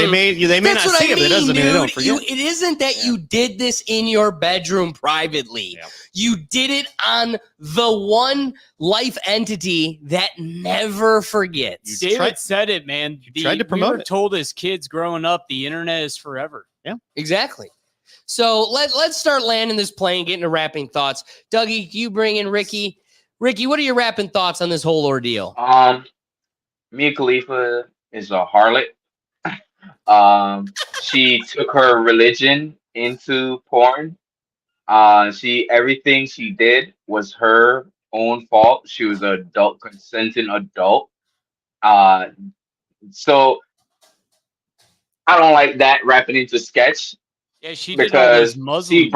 may That's not see it, but it doesn't mean they don't forget. It isn't that you did this in your bedroom privately. Yeah. You did it on the one life entity that never forgets. David said it, man. Tried to promote it. Told his kids growing up, the internet is forever. Yeah, exactly. So let's start landing this plane, getting to wrapping thoughts. Dougie, you bring in Ricky. Ricky, what are your rapping thoughts on this whole ordeal? Mia Khalifa is a harlot. She took her religion into porn. Everything she did was her own fault. She was an adult, consenting adult. So I don't like that rapping into Sketch. Yeah, she did all because these Muslim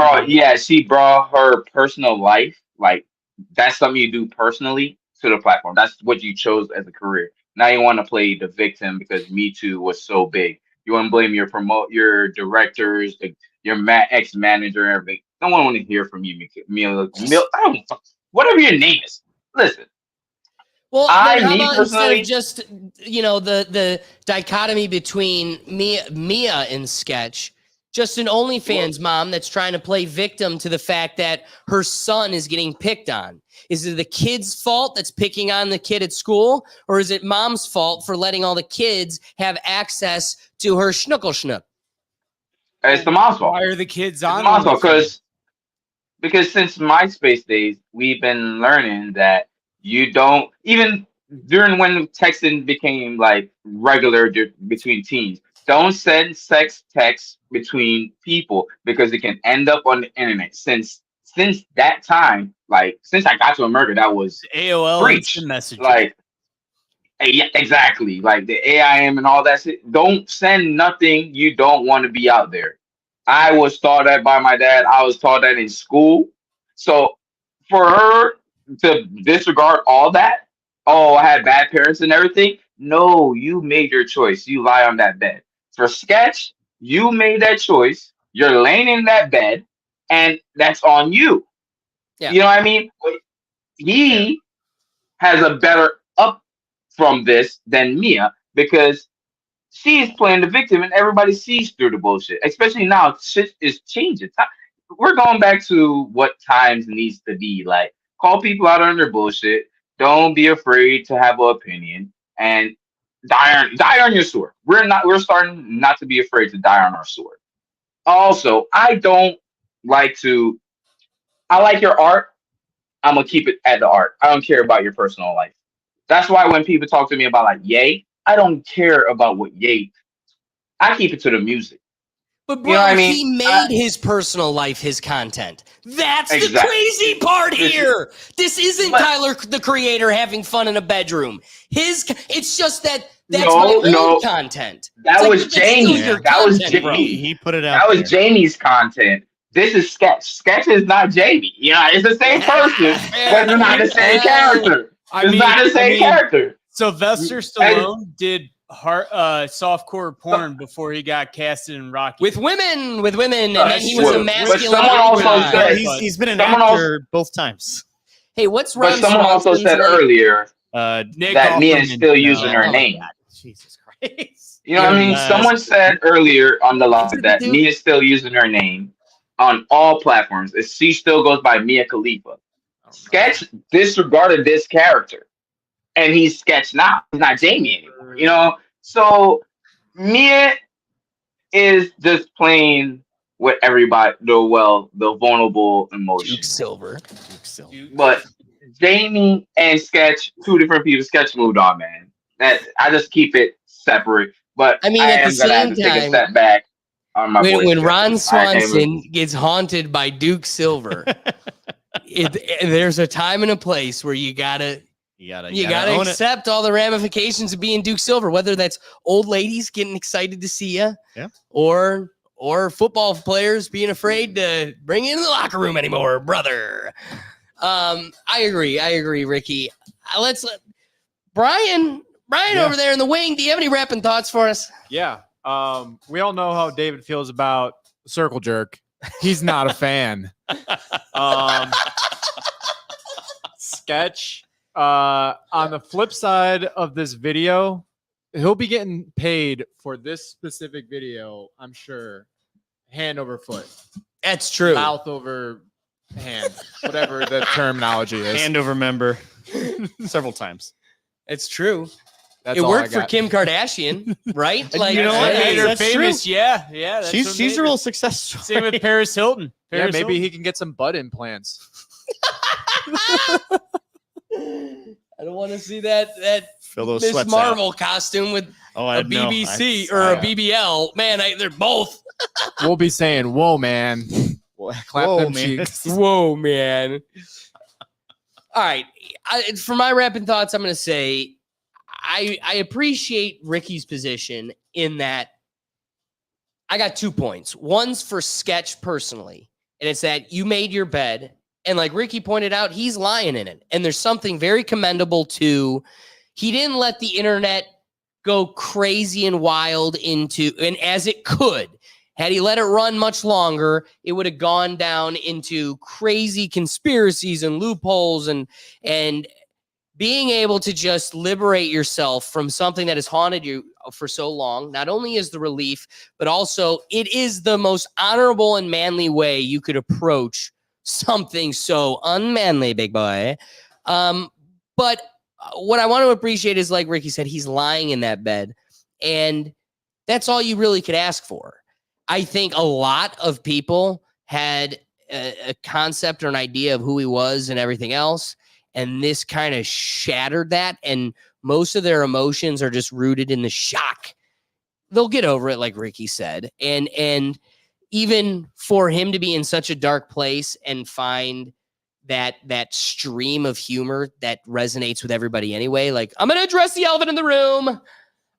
she brought her personal life, like that's something you do personally, to the platform. That's what you chose as a career. Now you want to play the victim because Me Too was so big. You want to blame your directors, your ex-manager, everything. No one want to hear from you, whatever your name is. Listen. Well, how about instead of just the dichotomy between Mia and Sketch, just an OnlyFans mom that's trying to play victim to the fact that her son is getting picked on. Is it the kid's fault that's picking on the kid at school, or is it mom's fault for letting all the kids have access to her schnook? It's the mom's fault. Why are the kids on? It's the mom's fault because since MySpace days, we've been learning that you don't, even during when texting became like regular between teens, don't send sex texts between people because it can end up on the internet. Since that time, like since I got to America, that was AOL instant messaging. Like, yeah, exactly. Like the AIM and all that shit. Don't send nothing you don't want to be out there. I was taught that by my dad. I was taught that in school. So for her to disregard all that, I had bad parents and everything. No, you made your choice. You lie on that bed. For Sketch, you made that choice. You're laying in that bed, and that's on you. Yeah. You know what I mean? He has a better up from this than Mia because she's playing the victim, and everybody sees through the bullshit. Especially now, shit is changing. We're going back to what times needs to be. Like, call people out on their bullshit. Don't be afraid to have an opinion, and die on your sword. We're starting not to be afraid to die on our sword. Also, I like your art. I'm gonna keep it at the art. I don't care about your personal life. That's why when people talk to me about like Ye, I don't care about what Ye. I keep it to the music. But bro, you know what I mean? He made his personal life his content. That's the crazy part here. This isn't Tyler, the creator, having fun in a bedroom. It's just that's my content. That was Jamie. That was Jamie. He put it out. That was Jamie's content. This is Sketch. Sketch is not Jamie. You know, it's the same person, but it's not the same character. It's not the same character. Sylvester Stallone did softcore porn before he got casted in Rocky. With women, and then he was a masculine. But someone also said he's been an actor both times. Hey, what's But someone also said earlier that Mia is still using her name. Jesus Christ. You know what I mean? Someone said earlier on the live that Mia is still using her name on all platforms. She still goes by Mia Khalifa. Sketch disregarded this character, and he's Sketch now. He's not Jamie anymore. You know, so Mia is just playing with everybody. The vulnerable emotions. Duke Silver. But Jamie and Sketch, two different people. Sketch moved on, man. I just keep it separate. But I mean, at the same time, take a step back. When Ron Swanson gets haunted by Duke Silver, there's a time and a place where you gotta You gotta gotta accept all the ramifications of being Duke Silver, whether that's old ladies getting excited to see you, or football players being afraid to bring you into the locker room anymore, brother. I agree, Ricky. Let's let Brian over there in the wing. Do you have any rapping thoughts for us? Yeah. We all know how David feels about Circle Jerk. He's not a fan. Sketch. On the flip side of this video, he'll be getting paid for this specific video, I'm sure, hand over foot. That's true. Mouth over hand, whatever the terminology is. Hand over member several times. It's true. That's it all worked I for got. Kim Kardashian, right? Like, you know what? Made her That's famous. true. Yeah. That's She's a real success story. Same with Paris Hilton. Yeah, maybe he can get some butt implants. I don't want to see that Fill those Miss sweats Marvel costume with out. a BBC or a BBL. Man, they're both. We'll be saying, "Whoa, man!" Clap Whoa, them man. cheeks. Whoa, man. All right. For my rapping thoughts, I'm going to say I appreciate Ricky's position in that I got 2 points. One's for Sketch personally, and it's that you made your bed. And like Ricky pointed out, he's lying in it. And there's something very commendable to, he didn't let the internet go crazy and wild and as it could. Had he let it run much longer, it would have gone down into crazy conspiracies and loopholes and being able to just liberate yourself from something that has haunted you for so long. Not only is the relief, but also it is the most honorable and manly way you could approach something so unmanly, big boy. But what I want to appreciate is, like Ricky said, he's lying in that bed. And that's all you really could ask for. I think a lot of people had a concept or an idea of who he was and everything else. And this kind of shattered that. And most of their emotions are just rooted in the shock. They'll get over it, like Ricky said. And even for him to be in such a dark place and find that stream of humor that resonates with everybody anyway, like, I'm going to address the elephant in the room.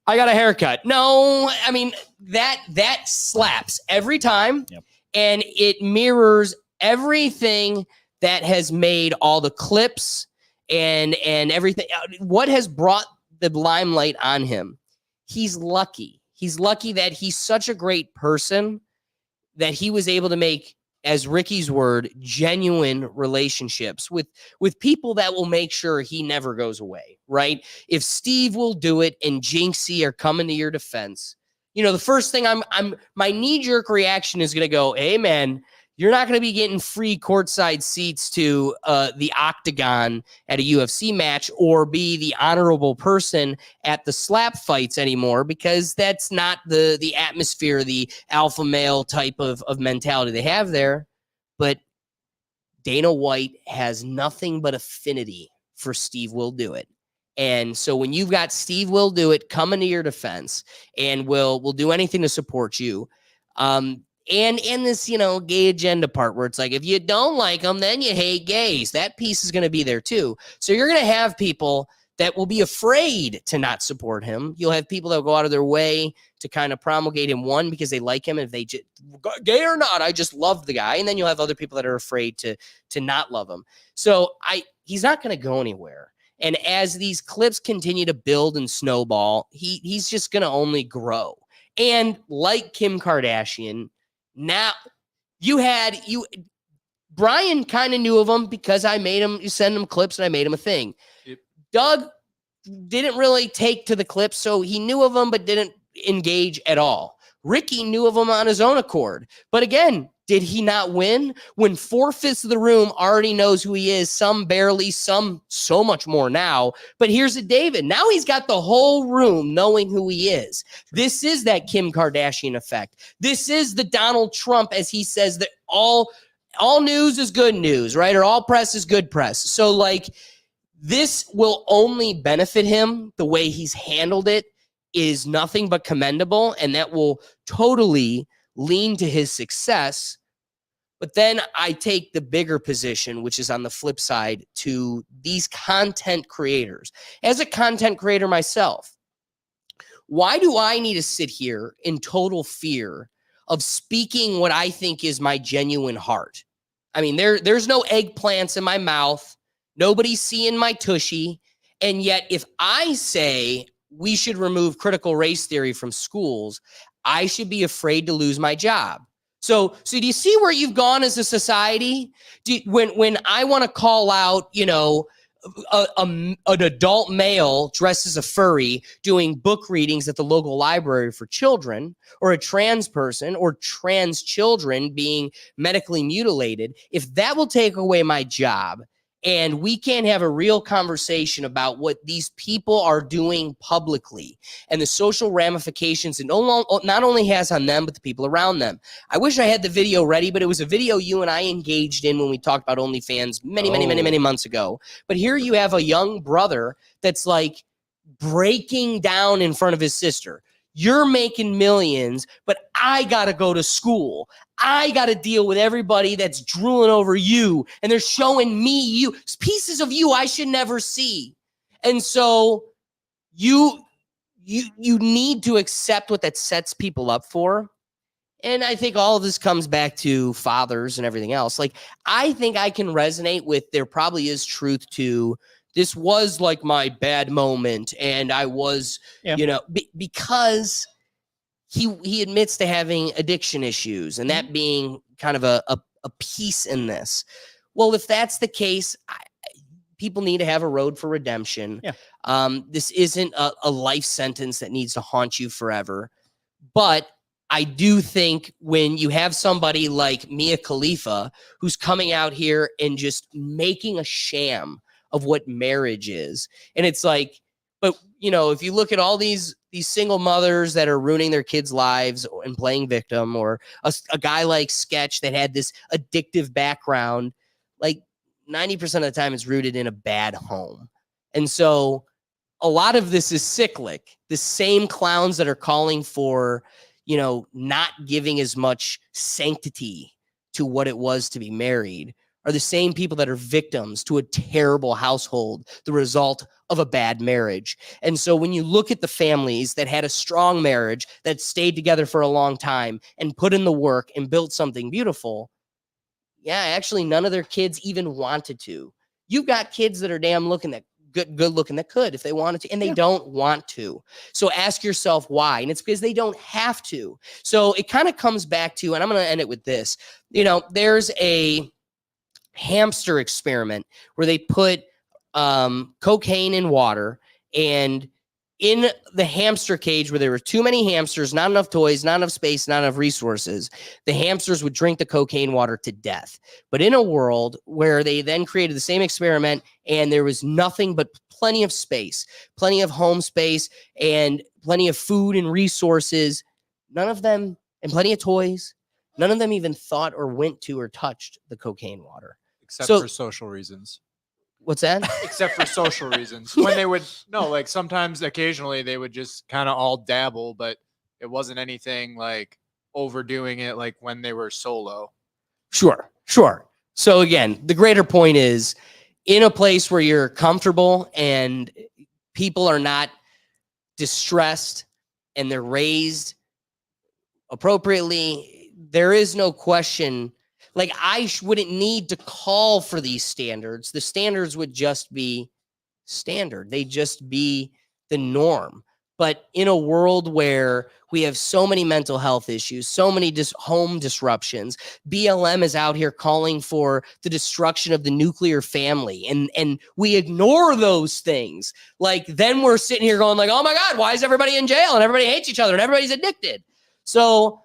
I got a haircut. No, I mean, that slaps every time. Yep. And it mirrors everything that has made all the clips and everything. What has brought the limelight on him? He's lucky. He's lucky that he's such a great person that he was able to make, as Ricky's word, genuine relationships with people that will make sure he never goes away, right? If Steve will do it and Jinxie are coming to your defense, the first thing my knee-jerk reaction is going to go, hey, man, you're not going to be getting free courtside seats to the Octagon at a UFC match or be the honorable person at the slap fights anymore, because that's not the atmosphere, the alpha male type of mentality they have there. But Dana White has nothing but affinity for Steve Will Do It. And so when you've got Steve Will Do It coming to your defense and will do anything to support you, and this, gay agenda part where it's like, if you don't like them, then you hate gays. That piece is going to be there too. So you're going to have people that will be afraid to not support him. You'll have people that will go out of their way to kind of promulgate him, one, because they like him. And if they just, gay or not, I just love the guy. And then you'll have other people that are afraid to not love him. So he's not going to go anywhere. And as these clips continue to build and snowball, he's just going to only grow. And like Kim Kardashian, now Brian kind of knew of him because I made him send him clips and I made him a thing. Yep. Doug didn't really take to the clips, so he knew of him but didn't engage at all. Ricky knew of him on his own accord. But again, did he not win? When 4/5 of the room already knows who he is, some barely, some so much more now. But here's a David. Now he's got the whole room knowing who he is. This is that Kim Kardashian effect. This is the Donald Trump, as he says, that all news is good news, right? Or all press is good press. So like, this will only benefit him. The way he's handled it is nothing but commendable, and that will totally lean to his success. But then I take the bigger position, which is on the flip side, to these content creators. As a content creator myself, why do I need to sit here in total fear of speaking what I think is my genuine heart? I mean, there's no eggplants in my mouth. Nobody's seeing my tushy. And yet, if I say we should remove critical race theory from schools, I should be afraid to lose my job. So do you see where you've gone as a society? When I want to call out, an adult male dressed as a furry doing book readings at the local library for children, or a trans person or trans children being medically mutilated, if that will take away my job and we can't have a real conversation about what these people are doing publicly and the social ramifications it not only has on them, but the people around them. I wish I had the video ready, but it was a video you and I engaged in when we talked about OnlyFans many months ago. But here you have a young brother that's like breaking down in front of his sister. You're making millions, but I got to go to school. I got to deal with everybody that's drooling over you, and they're showing me you, pieces of you I should never see. And so you need to accept what that sets people up for. And I think all of this comes back to fathers and everything else. Like, I think I can resonate with, there probably is truth to, this was like my bad moment, and I was, because he admits to having addiction issues, and that being kind of a piece in this. Well, if that's the case, people need to have a road for redemption. Yeah. This isn't a life sentence that needs to haunt you forever. But I do think when you have somebody like Mia Khalifa who's coming out here and just making a sham of what marriage is, and it's like, but if you look at all these single mothers that are ruining their kids' lives and playing victim, or a guy like Sketch that had this addictive background, like 90% of the time it's rooted in a bad home. And so a lot of this is cyclic. The same clowns that are calling for, not giving as much sanctity to what it was to be married are the same people that are victims to a terrible household, the result of a bad marriage. And so when you look at the families that had a strong marriage, that stayed together for a long time and put in the work and built something beautiful, yeah, actually none of their kids even wanted to. You've got kids that are damn looking that good looking that could if they wanted to, and they don't want to. So ask yourself why. And it's because they don't have to. So it kind of comes back to, and I'm going to end it with this. There's a hamster experiment where they put cocaine in water, and in the hamster cage where there were too many hamsters, not enough toys, not enough space, not enough resources, the hamsters would drink the cocaine water to death. But in a world where they then created the same experiment and there was nothing but plenty of space, plenty of home space, and plenty of food and resources, none of them, and plenty of toys, none of them even thought or went to or touched the cocaine water. Except for social reasons. What's that? Except for social reasons. When they would, sometimes occasionally they would just kind of all dabble, but it wasn't anything like overdoing it like when they were solo. Sure. So again, the greater point is, in a place where you're comfortable and people are not distressed and they're raised appropriately, there is no question. Like, I wouldn't need to call for these standards. The standards would just be standard. They'd just be the norm. But in a world where we have so many mental health issues, so many home disruptions, BLM is out here calling for the destruction of the nuclear family, and we ignore those things. Like, then we're sitting here going like, oh my God, why is everybody in jail and everybody hates each other and everybody's addicted? So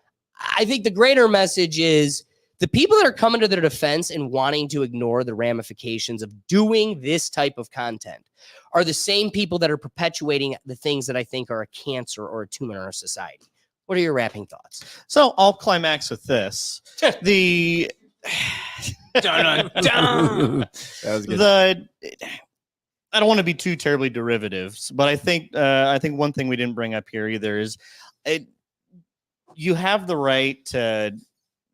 I think the greater message is, the people that are coming to their defense and wanting to ignore the ramifications of doing this type of content are the same people that are perpetuating the things that I think are a cancer or a tumor in our society. What are your wrapping thoughts? So I'll climax with this. The That was good. I don't want to be too terribly derivative, but I think one thing we didn't bring up here either is you have the right to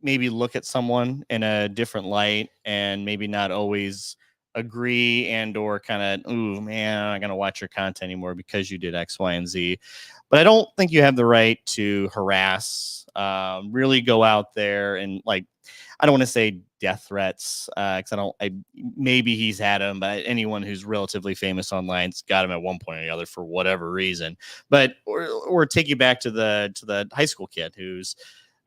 maybe look at someone in a different light and maybe not always agree and or kind of, ooh, man, I'm not going to watch your content anymore because you did X, Y, and Z. But I don't think you have the right to harass, really go out there and like, I don't want to say death threats because maybe he's had them, but anyone who's relatively famous online's got him at one point or the other for whatever reason. But or take you back to the high school kid who's,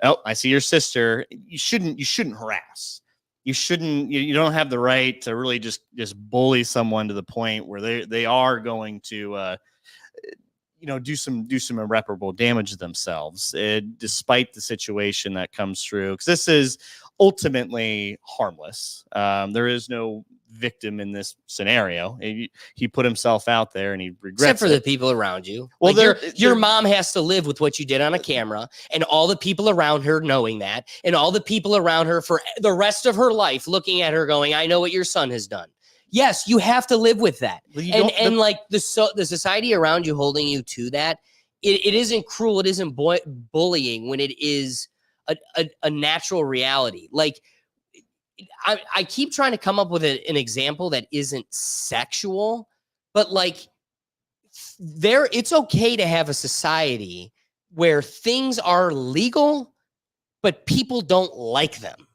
oh, I see your sister. You shouldn't harass. You shouldn't. You don't have the right to really just bully someone to the point where they are going to do some irreparable damage to themselves, despite the situation that comes through. Because this is ultimately harmless. There is no victim in this scenario. He put himself out there and he regrets Except for it. the people around you. Well, like your mom has to live with what you did on a camera, and all the people around her knowing that, and all the people around her for the rest of her life looking at her going, I know what your son has done. Yes, you have to live with that. And like the society around you holding you to that, it isn't cruel. It isn't bullying when it is a natural reality. Like I keep trying to come up with an example that isn't sexual, but like it's okay to have a society where things are legal, but people don't like them.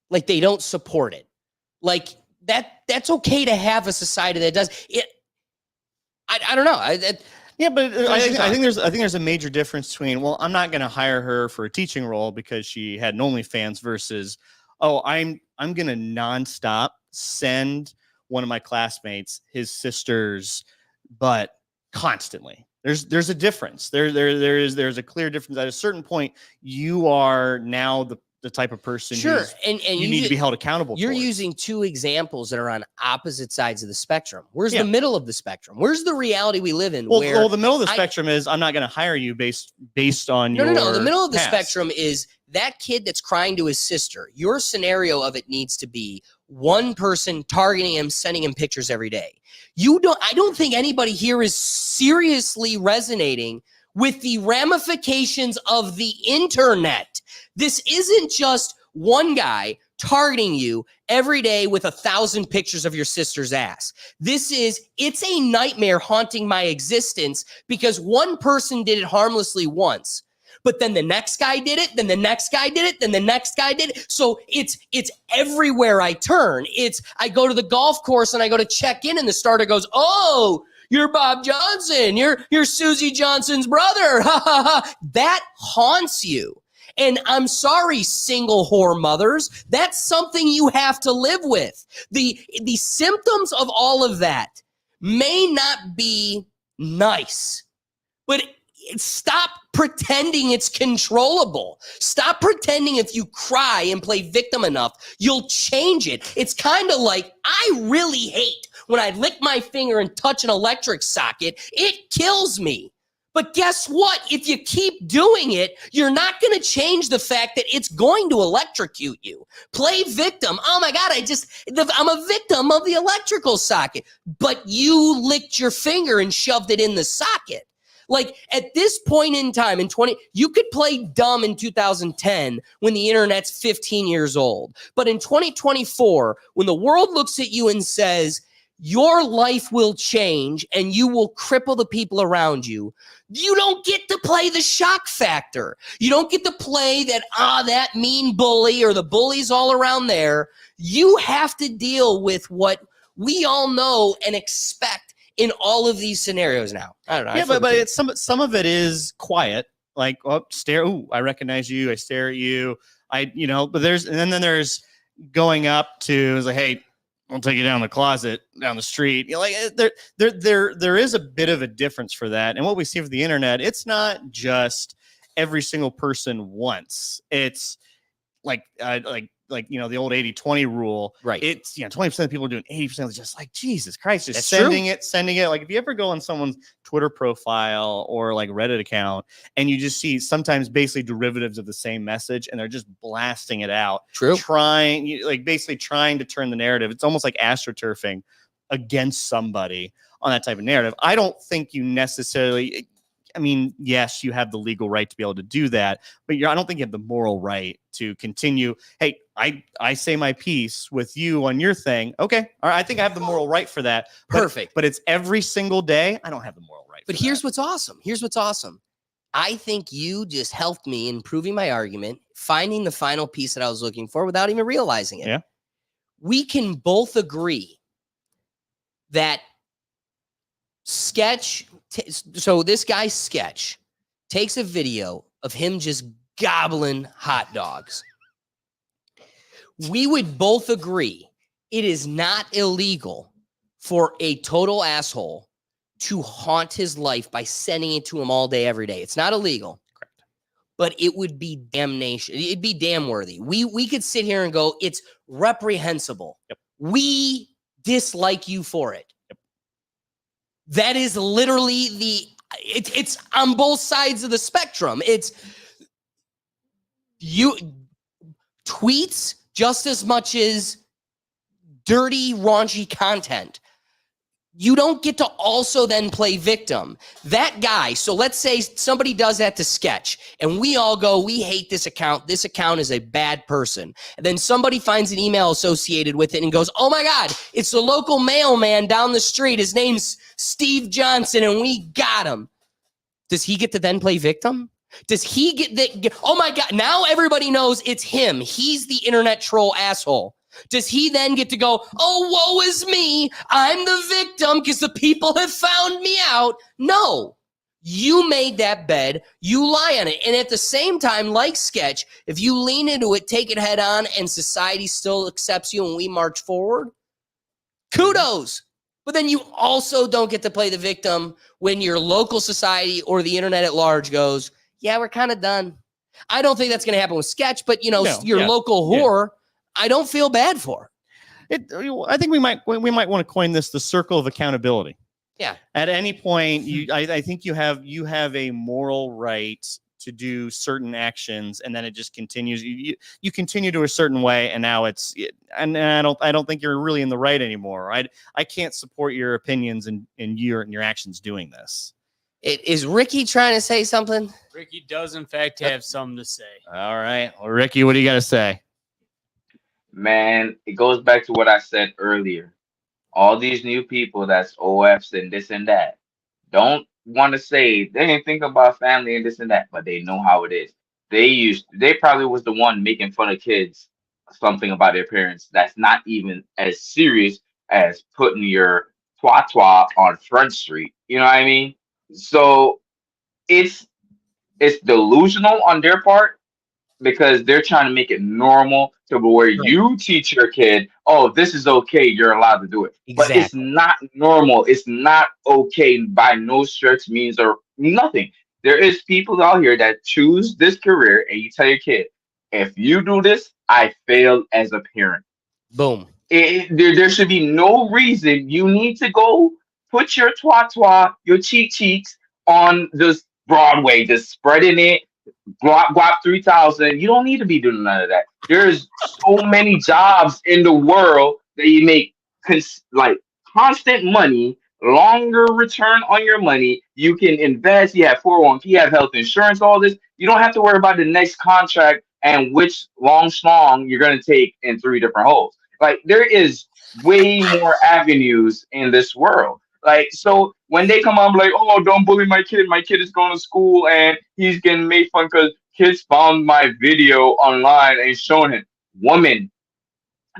Like they don't support it. Like that's okay to have a society that does it. I don't know. I think there's a major difference between, well, I'm not going to hire her for a teaching role because she had an OnlyFans versus, oh, I'm going to nonstop send one of my classmates his sister's butt constantly. There's a difference. There's a clear difference. At a certain point, you are now the type of person and you need to be held accountable. You're using two examples that are on opposite sides of the spectrum. Where's the middle of the spectrum? Where's the reality we live in? Well, the middle of the spectrum is I'm not going to hire you based on your No. The middle of the past. spectrum is that kid that's crying to his sister. Your scenario of it needs to be one person targeting him, sending him pictures every day. I don't think anybody here is seriously resonating with the ramifications of the internet. This isn't just one guy targeting you every day with 1,000 pictures of your sister's ass. It's a nightmare haunting my existence because one person did it harmlessly once, but then the next guy did it, then the next guy did it, then the next guy did it. So it's everywhere I turn. I go to the golf course and I go to check in and the starter goes, oh, you're Bob Johnson. You're Susie Johnson's brother. Ha ha ha. That haunts you. And I'm sorry, single whore mothers. That's something you have to live with. The symptoms of all of that may not be nice, but stop pretending it's controllable. Stop pretending if you cry and play victim enough, you'll change it. It's kind of like, I really hate when I lick my finger and touch an electric socket. It kills me. But guess what? If you keep doing it, you're not going to change the fact that it's going to electrocute you. Play victim. Oh my God, I'm a victim of the electrical socket. But you licked your finger and shoved it in the socket. Like at this point in time, you could play dumb in 2010 when the internet's 15 years old. But in 2024, when the world looks at you and says, your life will change and you will cripple the people around you, you don't get to play the shock factor. You don't get to play that mean bully or the bullies all around there. You have to deal with what we all know and expect in all of these scenarios now. I don't know. Yeah, but it's some of it is quiet. Like, oh, stare. Ooh, I recognize you. I stare at you. But then there's going up to, it's like, hey, I'll take you down the closet, down the street. Like there is a bit of a difference for that. And what we see with the internet, it's not just every single person once. It's like the old 80-20 rule. Right. It's 20% of people are doing 80%. It's just like, Jesus Christ, just That's sending it. Like if you ever go on someone's Twitter profile or like Reddit account and you just see sometimes basically derivatives of the same message and they're just blasting it out. True. Basically trying to turn the narrative. It's almost like astroturfing against somebody on that type of narrative. I don't think you necessarily, I mean, yes, you have the legal right to be able to do that, but I don't think you have the moral right to continue. Hey, I say my piece with you on your thing. Okay, all right, I think I have the moral right for that. Perfect. But it's every single day. I don't have the moral right. But here's what's awesome. Here's what's awesome. I think you just helped me in proving my argument, finding the final piece that I was looking for without even realizing it. Yeah. We can both agree that Sketch, so this guy Sketch takes a video of him just gobbling hot dogs. We would both agree it is not illegal for a total asshole to haunt his life by sending it to him all day, every day. It's not illegal. Correct. But it would be damnation. It'd be damn worthy. We could sit here and go, it's reprehensible. Yep. We dislike you for it. Yep. That is literally it's on both sides of the spectrum. It's you tweets just as much as dirty, raunchy content. You don't get to also then play victim. That guy, so let's say somebody does that to Sketch, and we all go, we hate this account. This account is a bad person. And then somebody finds an email associated with it and goes, oh my God, it's the local mailman down the street. His name's Steve Johnson, and we got him. Does he get to then play victim? Does he get oh my God, now everybody knows it's him. He's the internet troll asshole. Does he then get to go, oh, woe is me, I'm the victim because the people have found me out? No. You made that bed, you lie on it. And at the same time, like Sketch, if you lean into it, take it head on, and society still accepts you and we march forward, kudos. But then you also don't get to play the victim when your local society or the internet at large goes, yeah, we're kind of done. I don't think that's going to happen with Sketch, but, your local whore, I don't feel bad for it. I think we might want to coin this the circle of accountability. Yeah. At any point, I think you have a moral right to do certain actions, and then it just continues. You continue to a certain way, and now and I don't think you're really in the right anymore. I can't support your opinions and your actions doing this. Is Ricky trying to say something? Ricky does, in fact, have something to say. All right. Well, Ricky, what do you got to say? Man, it goes back to what I said earlier. All these new people that's OFs and this and that don't want to say they didn't think about family and this and that, but they know how it is. They probably was the one making fun of kids something about their parents that's not even as serious as putting your twat on Front Street. You know what I mean? So it's delusional on their part, because they're trying to make it normal to where you teach your kid, oh, this is okay, you're allowed to do it. Exactly. But it's not normal. It's not okay by no stretch means or nothing. There is people out here that choose this career, and you tell your kid, if you do this, I failed as a parent. Boom. There should be no reason you need to go put your twat, your cheeks on this Broadway, just spreading it. Guap 3000. You don't need to be doing none of that. There's so many jobs in the world that you make constant money, longer return on your money. You can invest. You have 401k, you have health insurance, all this. You don't have to worry about the next contract and which long schlong you're going to take in 3 different holes. Like, there is way more avenues in this world. Like, so when they come on, like, oh, don't bully my kid. My kid is going to school and he's getting made fun because kids found my video online and showing him. Woman,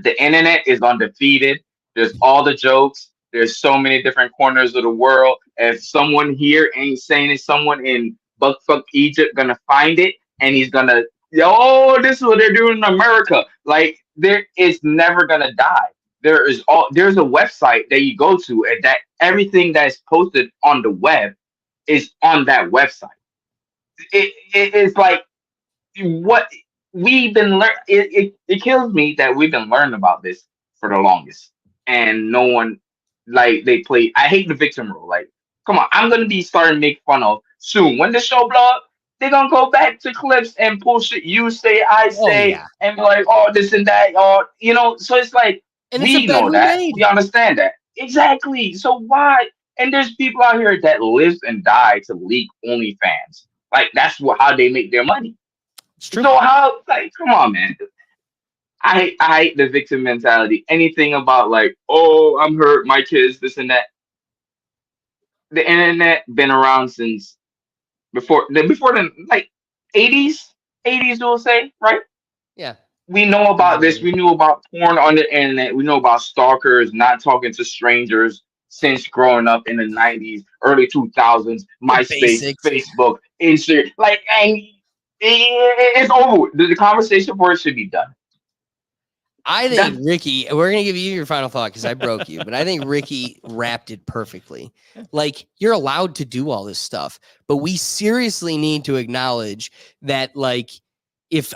the internet is undefeated. There's all the jokes. There's so many different corners of the world. If someone here ain't saying it, someone in Buckfuck Egypt gonna find it, and he's gonna, this is what they're doing in America. Like, it's never gonna die. There's a website that you go to, and that everything that's posted on the web is on that website. It's like what we've been learning. It kills me that we've been learning about this for the longest, and no one, like, they play. I hate the victim role. Like, come on, I'm gonna be starting to make fun of soon. When the show blow up, they're gonna go back to clips and pull shit you say, I say, and be like, oh, this and that, so it's like, and we know that. We understand that. Exactly. So why? And there's people out here that live and die to leak OnlyFans. Like that's how they make their money. It's true. So how? Like, come on, man. I hate the victim mentality. Anything about like, oh, I'm hurt, my kids, this and that. The internet been around since before the like 80s we'll say, right? Yeah. We know about this. We knew about porn on the internet. We know about stalkers not talking to strangers since growing up in the 90s, early 2000s, MySpace, basics. Facebook, Instagram. Like, and it's over. The conversation for it should be done. I think Ricky, we're going to give you your final thought because I broke you, but I think Ricky wrapped it perfectly. Like, you're allowed to do all this stuff, but we seriously need to acknowledge that, like, if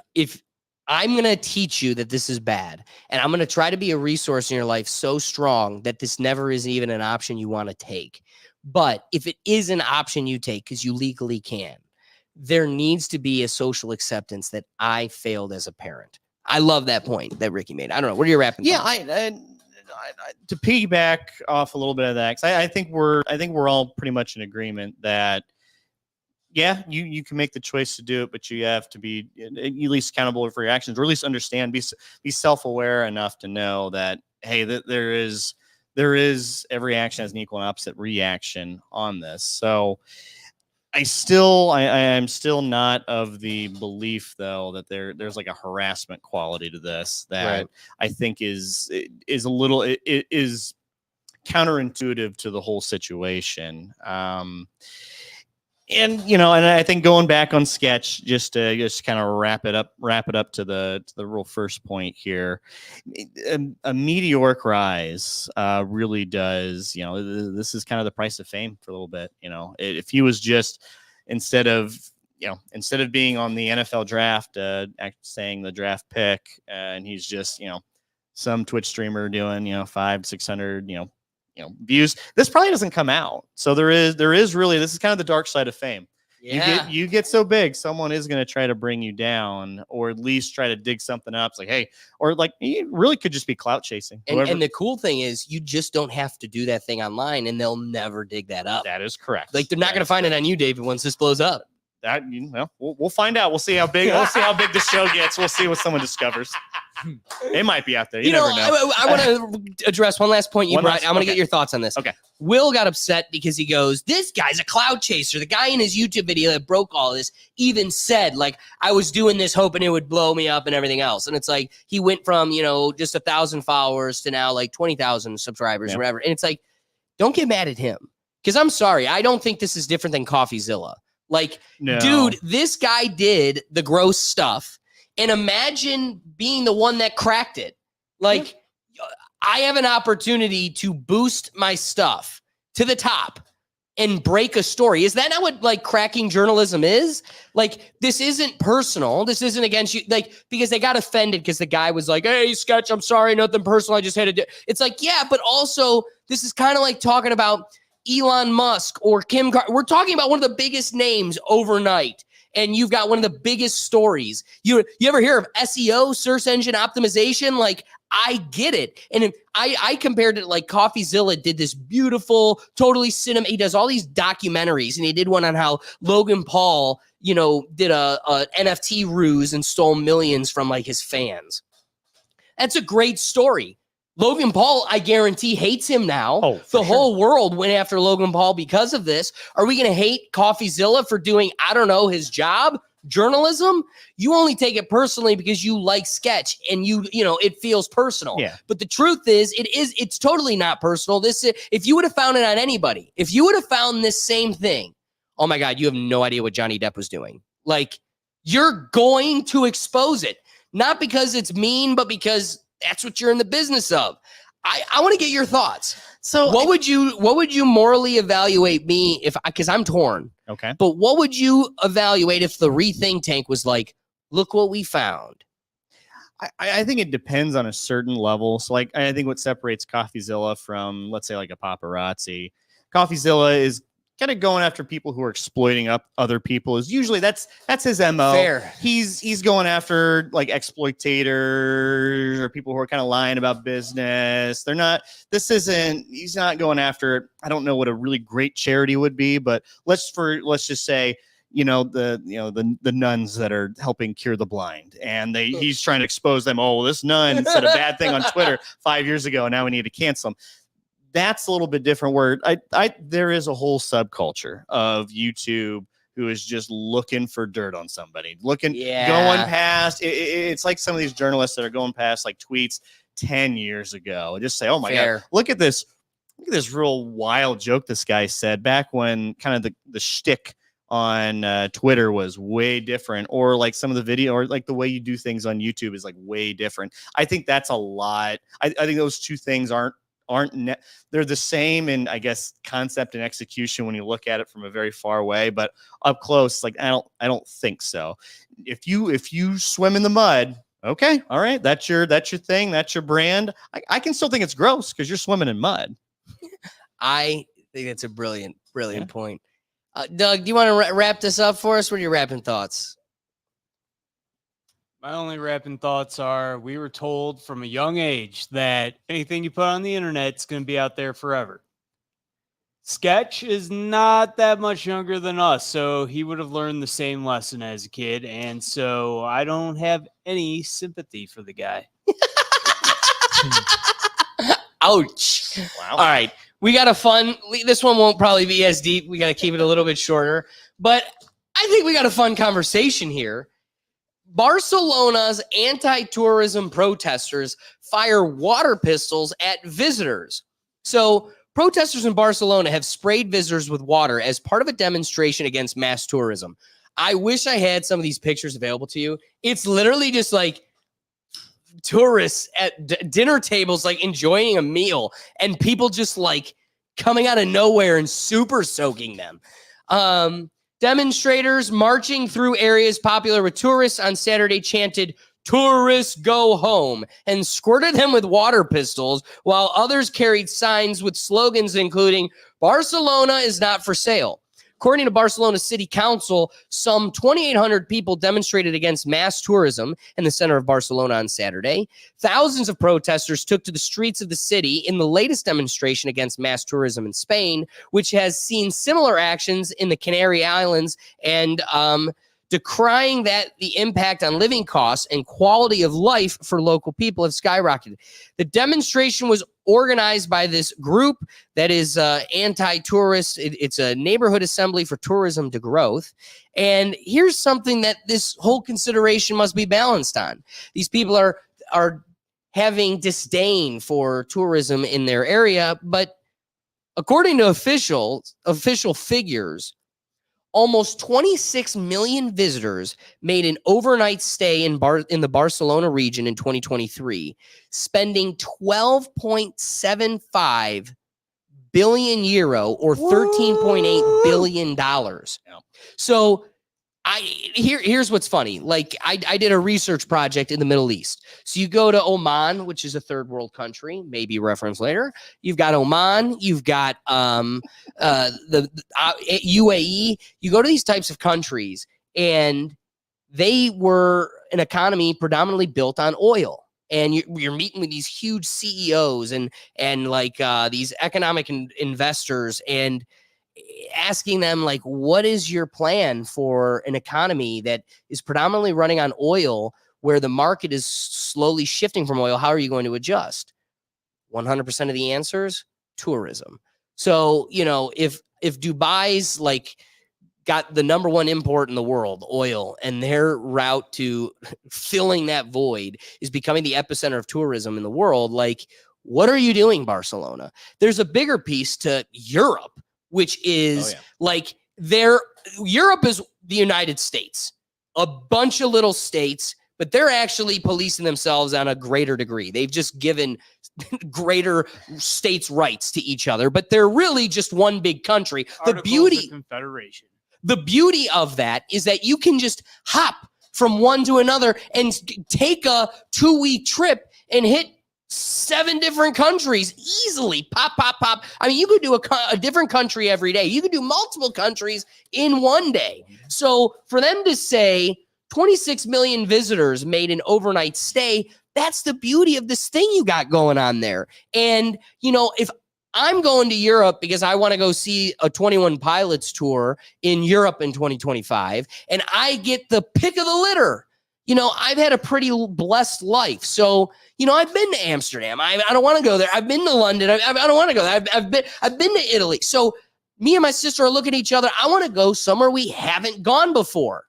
I'm going to teach you that this is bad, and I'm going to try to be a resource in your life so strong that this never is even an option you want to take. But if it is an option you take because you legally can, there needs to be a social acceptance that I failed as a parent. I love that point that Ricky made. I don't know. What are your wrapping? Yeah, thoughts? To piggyback off a little bit of that, 'cause I think we're all pretty much in agreement that yeah, you can make the choice to do it, but you have to be at least accountable for your actions, or at least understand, be self-aware enough to know that hey, that there is every action has an equal and opposite reaction on this. So I am still not of the belief though that there's like a harassment quality to this that I think is a little it is counterintuitive to the whole situation. And and I think going back on Sketch, just to kind of wrap it up to the real first point here, a meteoric rise really does. This is kind of the price of fame for a little bit. If he was just instead of being on the NFL draft, saying the draft pick, and he's just some Twitch streamer doing 500-600 views, this probably doesn't come out. So there is really, this is kind of the dark side of fame. Yeah. You get so big, someone is going to try to bring you down, or at least try to dig something up. It's like, hey, or like it really could just be clout chasing. And the cool thing is you just don't have to do that thing online and they'll never dig that up. That is correct. Like they're not going to find it on you, David, once this blows up. That we'll find out. We'll see how big the show gets. We'll see what someone discovers. It might be out there. You never know. I want to address one last point you brought. I want to get your thoughts on this. Okay. Will got upset because he goes, this guy's a cloud chaser. The guy in his YouTube video that broke all this even said, like, I was doing this hoping it would blow me up and everything else. And it's like he went from, just 1,000 followers to now like 20,000 subscribers or whatever. And it's like, don't get mad at him. Because I'm sorry, I don't think this is different than CoffeeZilla. Like, dude, this guy did the gross stuff. And imagine being the one that cracked it. Like, I have an opportunity to boost my stuff to the top and break a story. Is that not what, like, cracking journalism is? Like, this isn't personal. This isn't against you. Like, because they got offended because the guy was like, hey, Sketch, I'm sorry, nothing personal. I just had to do. It's like, yeah, but also, this is kind of like talking about Elon Musk or Kim. We're talking about one of the biggest names overnight. And you've got one of the biggest stories. You ever hear of SEO, search engine optimization? Like, I get it. And I compared it like CoffeeZilla did this beautiful, totally cinema. He does all these documentaries, and he did one on how Logan Paul, did a NFT ruse and stole millions from like his fans. That's a great story. Logan Paul, I guarantee, hates him now. Oh, the whole world went after Logan Paul because of this. Are we going to hate CoffeeZilla for doing, I don't know, his job? Journalism? You only take it personally because you like Sketch and it feels personal. Yeah. But the truth is, it's totally not personal. If you would have found it on anybody, if you would have found this same thing, oh my God, you have no idea what Johnny Depp was doing. Like, you're going to expose it. Not because it's mean, but because that's what you're in the business of. I want to get your thoughts. So what would you morally evaluate me because I'm torn. Okay. But what would you evaluate if the Rethink Tank was like, look what we found? I think it depends on a certain level. So I think what separates CoffeeZilla from, let's say, like a paparazzi, CoffeeZilla is kind of going after people who are exploiting other people is usually that's his MO. Fair. He's going after like exploitators or people who are kind of lying about business. He's not going after, I don't know what a really great charity would be, but let's just say, the nuns that are helping cure the blind, and he's trying to expose them. Oh, well, this nun said a bad thing on Twitter 5 years ago, and now we need to cancel them. That's a little bit different where there is a whole subculture of YouTube who is just looking for dirt on somebody, going past. It's like some of these journalists that are going past like tweets 10 years ago and just say, oh my God, look at this real wild joke this guy said back when kind of the shtick on Twitter was way different, or like some of the video, or like the way you do things on YouTube is like way different. I think that's a lot. I think those two things they're the same in, I guess, concept and execution when you look at it from a very far away, but up close, like I don't think so. If you swim in the mud, okay, all right, that's your thing, that's your brand. I can still think it's gross because you're swimming in mud. I think that's a brilliant point. Doug, do you want to wrap this up for us? What are your wrapping thoughts? My only wrapping thoughts are we were told from a young age that anything you put on the internet is going to be out there forever. Sketch is not that much younger than us, so he would have learned the same lesson as a kid, and so I don't have any sympathy for the guy. Ouch. Wow. All right. We got this one won't probably be as deep. We got to keep it a little bit shorter, but I think we got a fun conversation here. Barcelona's anti-tourism protesters fire water pistols at visitors. So protesters in Barcelona have sprayed visitors with water as part of a demonstration against mass tourism. I wish I had some of these pictures available to you. It's literally just like tourists at dinner tables, like enjoying a meal, and people just like coming out of nowhere and super soaking them. Demonstrators marching through areas popular with tourists on Saturday chanted, "Tourists go home," and squirted them with water pistols, while others carried signs with slogans including, "Barcelona is not for sale." According to Barcelona City Council, some 2,800 people demonstrated against mass tourism in the center of Barcelona on Saturday. Thousands of protesters took to the streets of the city in the latest demonstration against mass tourism in Spain, which has seen similar actions in the Canary Islands, and decrying that the impact on living costs and quality of life for local people have skyrocketed. The demonstration was organized by this group that is anti-tourist. It's a neighborhood assembly for tourism to growth. And here's something that this whole consideration must be balanced on. These people are having disdain for tourism in their area, but according to official figures, almost 26 million visitors made an overnight stay in the Barcelona region in 2023, spending 12.75 billion euro or $13.8 billion. So here's what's funny. Like I did a research project in the Middle East. So you go to Oman, which is a third world country, maybe reference later. You've got Oman, you've got the UAE. You go to these types of countries, and they were an economy predominantly built on oil. And you're meeting with these huge CEOs and like these economic investors, and asking them, like, what is your plan for an economy that is predominantly running on oil, where the market is slowly shifting from oil? How are you going to adjust? 100% of the answers, tourism. So, if Dubai's like got the number one import in the world, oil, and their route to filling that void is becoming the epicenter of tourism in the world, like, what are you doing, Barcelona? There's a bigger piece to Europe, which is Europe is the United States, a bunch of little states, but they're actually policing themselves on a greater degree. They've just given greater states' rights to each other, but they're really just one big country. The beauty of that is that you can just hop from one to another and take a 2-week trip and hit 7 different countries easily. Pop, pop, pop. I mean, you could do a different country every day. You could do multiple countries in one day. So for them to say 26 million visitors made an overnight stay, that's the beauty of this thing you got going on there. And, you know, if I'm going to Europe because I want to go see a 21 Pilots tour in Europe in 2025, and I get the pick of the litter. You know, I've had a pretty blessed life. So, you know, I've been to Amsterdam. I don't want to go there. I've been to London. I don't want to go there. I've been to Italy. So me and my sister are looking at each other. I want to go somewhere we haven't gone before.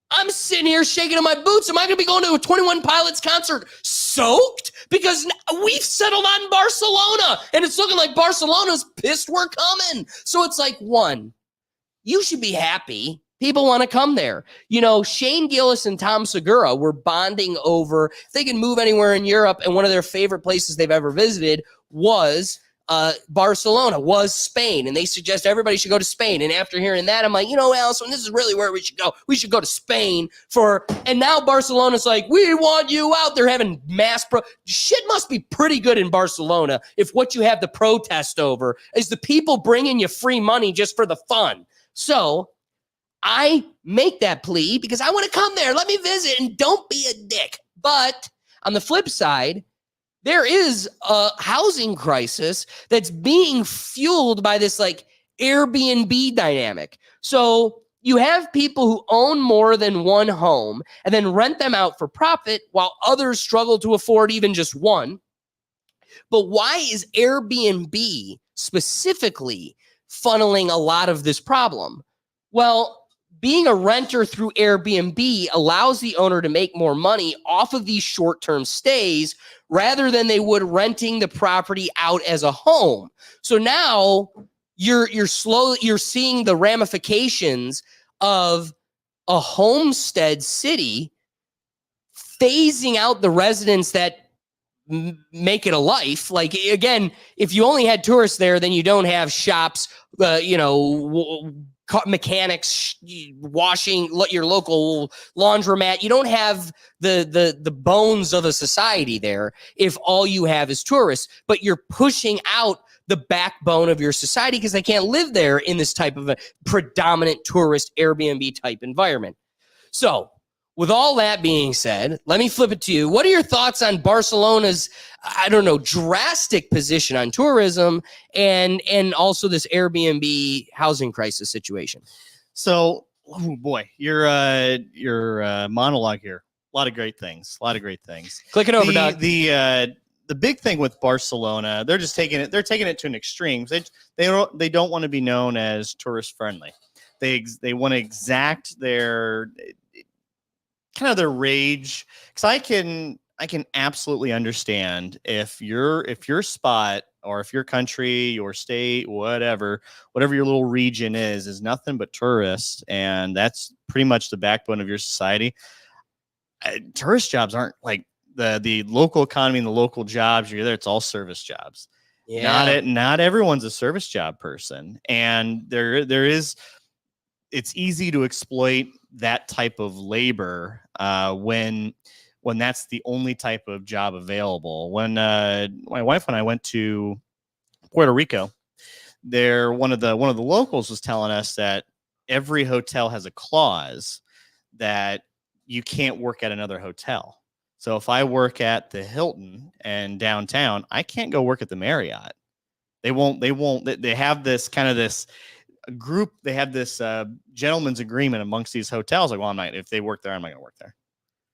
I'm sitting here shaking in my boots. Am I going to be going to a 21 Pilots concert soaked? Because we've settled on Barcelona, and it's looking like Barcelona's pissed we're coming. So it's like, one, you should be happy. People want to come there. You know, Shane Gillis and Tom Segura were bonding over if they can move anywhere in Europe, and one of their favorite places they've ever visited was Barcelona, was Spain. And they suggest everybody should go to Spain. And after hearing that, I'm like, you know, Allison, this is really where we should go. We should go to Spain and now Barcelona's like, we want you out. They're having shit must be pretty good in Barcelona if what you have to protest over is the people bringing you free money just for the fun. So I make that plea because I want to come there. Let me visit and don't be a dick. But on the flip side, there is a housing crisis that's being fueled by this like Airbnb dynamic. So you have people who own more than one home and then rent them out for profit while others struggle to afford even just one. But why is Airbnb specifically funneling a lot of this problem? Well, being a renter through Airbnb allows the owner to make more money off of these short-term stays rather than they would renting the property out as a home. So now you're seeing the ramifications of a homestead city phasing out the residents that make it a life. Like, again, if you only had tourists there, then you don't have shops, mechanics washing your local laundromat. You don't have the bones of a society there if all you have is tourists, but you're pushing out the backbone of your society because they can't live there in this type of a predominant tourist Airbnb type environment. So with all that being said, let me flip it to you. What are your thoughts on Barcelona's, drastic position on tourism and also this Airbnb housing crisis situation? So, oh boy, your monologue here. A lot of great things. Click it over, Doug. The big thing with Barcelona, they're taking it to an extreme. They don't want to be known as tourist friendly. They want to exact their kind of their rage, because I can absolutely understand if your spot or if your country, your state, whatever your little region is nothing but tourists, and that's pretty much the backbone of your society. Tourist jobs aren't like the local economy and the local jobs. You're there, it's all service jobs. Yeah. Not everyone's a service job person, and it's easy to exploit that type of labor when that's the only type of job available. When my wife and I went to Puerto Rico, one of the locals was telling us that every hotel has a clause that you can't work at another hotel. So if I work at the Hilton and downtown, I can't go work at the Marriott. They won't. They have this kind of this group. They have this gentleman's agreement amongst these hotels. Like, well, if they work there, I'm not going to work there.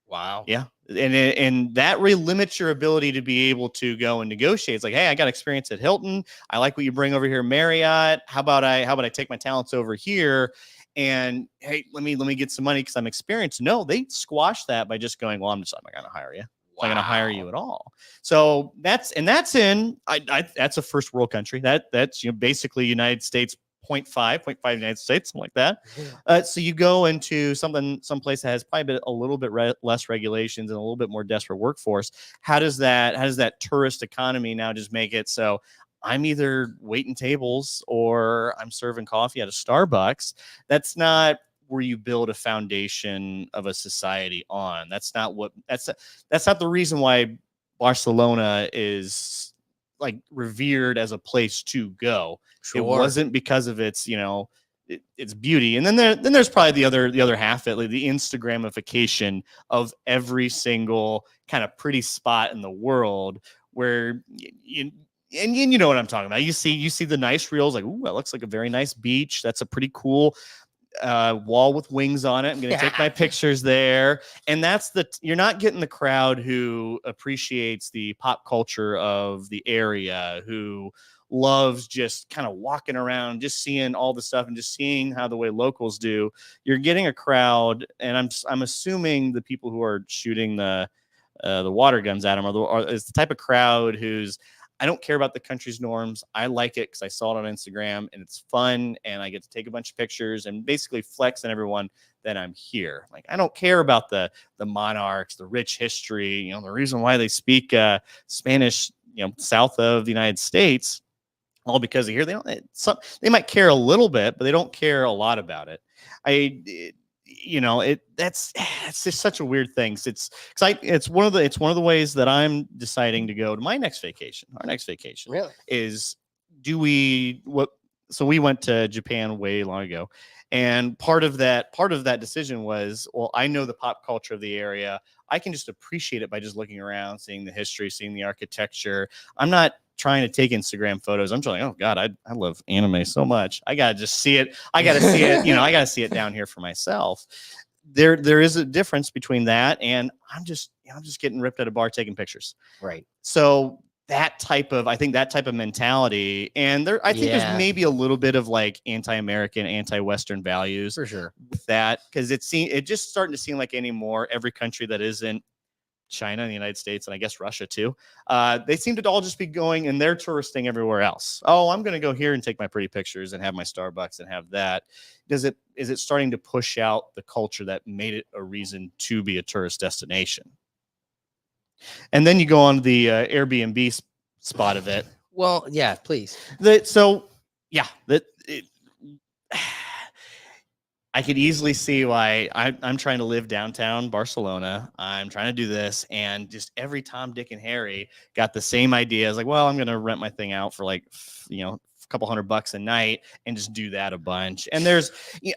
Wow. Yeah. And that really limits your ability to be able to go and negotiate. It's like, hey, I got experience at Hilton. I like what you bring over here, Marriott. How about I take my talents over here? And hey, let me get some money because I'm experienced. No, they squash that by just going, well, I'm not going to hire you. I'm not going to hire you at all. So that's a first world country. That's basically United States 0.5 United States, something like that. So you go into someplace that has probably a little bit less regulations and a little bit more desperate workforce. How does that tourist economy now just make it so I'm either waiting tables or I'm serving coffee at a Starbucks? That's not where you build a foundation of a society on. That's not the reason why Barcelona is like revered as a place to go. It wasn't because of its, its beauty. And then there's probably the other half of it, like the Instagramification of every single kind of pretty spot in the world where you know what I'm talking about. You see the nice reels, like, ooh, that looks like a very nice beach. That's a pretty cool wall with wings on it. I'm going to take my pictures there. And you're not getting the crowd who appreciates the pop culture of the area, who loves just kind of walking around, just seeing all the stuff and just seeing how the way locals do. You're getting a crowd, and I'm assuming the people who are shooting the water guns at them is the type of crowd who's, I don't care about the country's norms. I like it because I saw it on Instagram and it's fun, and I get to take a bunch of pictures and basically flex on everyone that I'm here. Like, I don't care about the monarchs, the rich history, the reason why they speak Spanish, south of the United States, all because of here. They might care a little bit, but they don't care a lot about it. That's just such a weird thing. It's one of the ways that I'm deciding to go to my next vacation. Our next vacation really is so we went to Japan way long ago, and part of that decision was, well, I know the pop culture of the area. I can just appreciate it by just looking around, seeing the history, seeing the architecture. I'm not trying to take Instagram photos. I'm just like, oh God, I love anime so much. I gotta just see it. I gotta see it. I gotta see it down here for myself. There is a difference between that and I'm just getting ripped at a bar taking pictures. Right. So that type of mentality, and I think there's maybe a little bit of like anti-American, anti-Western values for sure with that, because it just starting to seem like anymore every country that isn't China and the United States, and I guess Russia too, they seem to all just be going and they're touristing everywhere else. Oh, I'm going to go here and take my pretty pictures and have my Starbucks and have that. Is it starting to push out the culture that made it a reason to be a tourist destination? And then you go on the Airbnb spot of it. Well, yeah, please. I could easily see why I'm trying to live downtown Barcelona. I'm trying to do this, and just every Tom, Dick, and Harry got the same idea. It's like, well, I'm going to rent my thing out for like, a couple $100 a night and just do that a bunch. And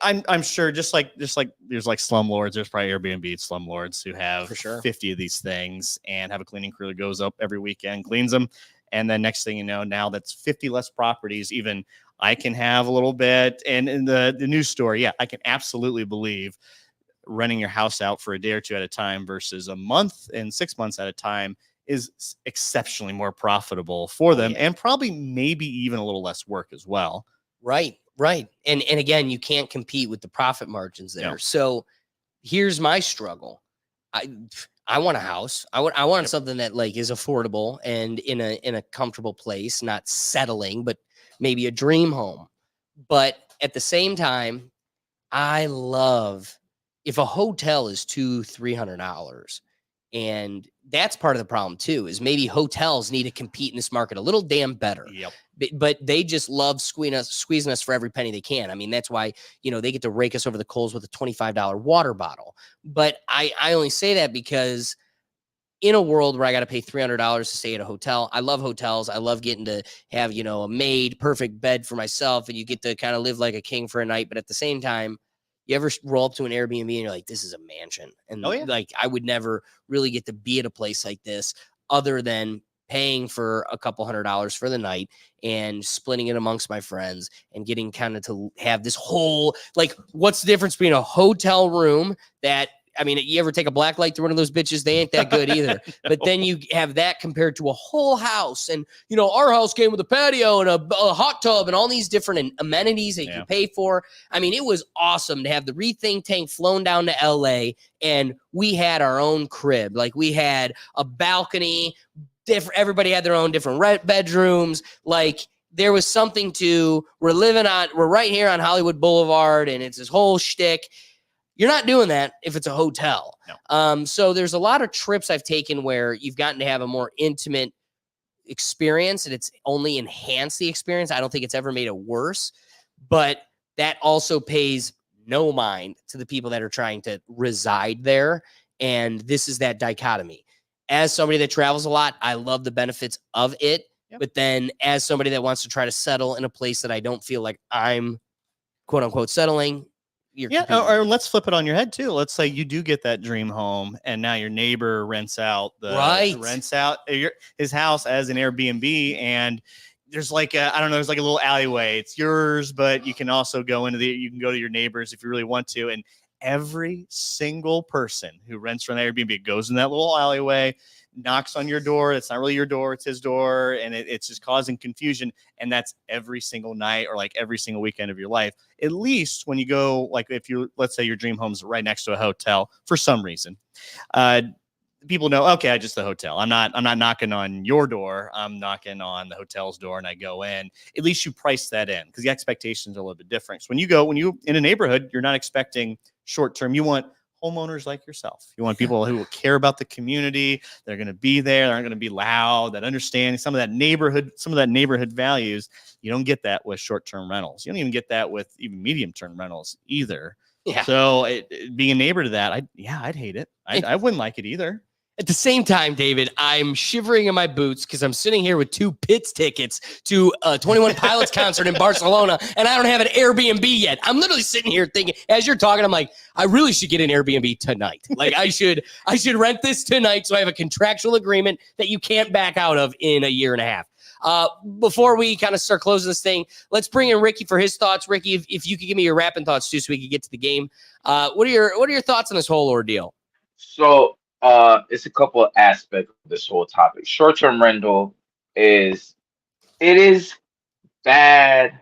I'm sure just like there's like slumlords. There's probably Airbnb slumlords who have for sure 50 of these things and have a cleaning crew that goes up every weekend, cleans them. And then next thing you know, now that's 50 less properties. Even I can have a little bit. And in the news story, I can absolutely believe renting your house out for a day or two at a time versus a month and 6 months at a time is exceptionally more profitable for them, and probably maybe even a little less work as well. Right. And again, you can't compete with the profit margins there. No. So here's my struggle. I want a house. I want something that like is affordable and in a comfortable place, not settling, but maybe a dream home. But at the same time, I love if a hotel is $200-$300, and that's part of the problem too, is maybe hotels need to compete in this market a little damn better. Yep. But they just love squeezing us for every penny they can. I mean, that's why, they get to rake us over the coals with a $25 water bottle. But I only say that because in a world where I got to pay $300 to stay at a hotel, I love hotels. I love getting to have, a made perfect bed for myself, and you get to kind of live like a king for a night. But at the same time, you ever roll up to an Airbnb and you're like, this is a mansion. And like, I would never really get to be at a place like this other than paying for a couple $100 for the night and splitting it amongst my friends and getting kind of to have this whole, like, what's the difference between a hotel room that, I mean, you ever take a black light through one of those bitches? They ain't that good either. But then you have that compared to a whole house. And, our house came with a patio and a hot tub and all these different amenities that you can pay for. I mean, it was awesome to have the Rethink tank flown down to LA, and we had our own crib. Like, we had a balcony, everybody had their own different bedrooms. Like, there was something we're right here on Hollywood Boulevard, and it's this whole shtick. You're not doing that if it's a hotel. No. So there's a lot of trips I've taken where you've gotten to have a more intimate experience, and it's only enhanced the experience. I don't think it's ever made it worse, but that also pays no mind to the people that are trying to reside there. And this is that dichotomy. as somebody that travels a lot, I love the benefits of it. Yep. But then as somebody that wants to try to settle in a place that I don't feel like I'm quote unquote settling, or let's flip it on your head too. Let's say you do get that dream home, and now your neighbor rents out his house as an Airbnb, and there's like there's like a little alleyway. It's yours, but you can also go you can go to your neighbors if you really want to. And every single person who rents from an Airbnb goes in that little alleyway, knocks on your door. It's not really your door, it's his door, and it's just causing confusion. And that's every single night or like every single weekend of your life. At least when you go, like if you, let's say your dream home's right next to a hotel for some reason, people know, okay, just the hotel. I'm not knocking on your door. I'm knocking on the hotel's door, and I go in. At least you price that in, because the expectations are a little bit different. So when you in a neighborhood, you're not expecting short term. You want homeowners like yourself. You want people who will care about the community. They're going to be there. They aren't going to be loud. That understand some of that neighborhood values. You don't get that with short-term rentals. You don't even get that with even medium-term rentals either. Yeah. So being a neighbor to that, I'd hate it. I wouldn't like it either. At the same time, David, I'm shivering in my boots because I'm sitting here with 2 Pits tickets to a 21 Pilots concert in Barcelona, and I don't have an Airbnb yet. I'm literally sitting here thinking, as you're talking, I'm like, I really should get an Airbnb tonight. Like I should rent this tonight, so I have a contractual agreement that you can't back out of in a year and a half. Before we kind of start closing this thing, let's bring in Ricky for his thoughts. Ricky, if you could give me your rapping thoughts too, so we could get to the game. What are your thoughts on this whole ordeal? So it's a couple of aspects of this whole topic. Short-term rental is bad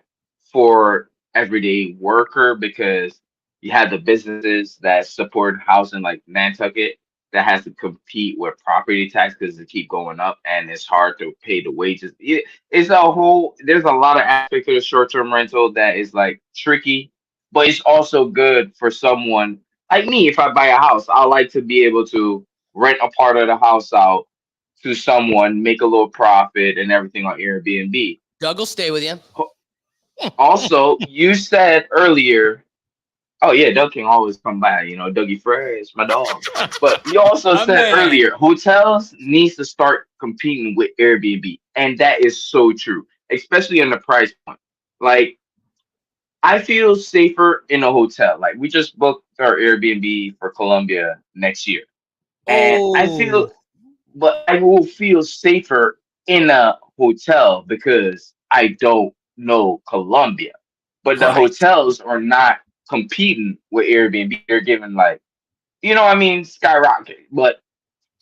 for everyday worker, because you have the businesses that support housing like Nantucket that has to compete with property tax because they keep going up, and it's hard to pay the wages. There's a lot of aspects of the short-term rental that is like tricky, but it's also good for someone like me. If I buy a house, I like to be able to rent a part of the house out to someone, make a little profit and everything on Airbnb. Doug will stay with you. Also, you said earlier, oh yeah, Doug can always come by, Dougie Fresh, my dog. But you also said earlier, hotels needs to start competing with Airbnb. And that is so true, especially in the price point. Like, I feel safer in a hotel. Like, we just booked our Airbnb for Colombia next year. And I will feel safer in a hotel because I don't know Colombia. But the hotels are not competing with Airbnb. They're giving skyrocket. But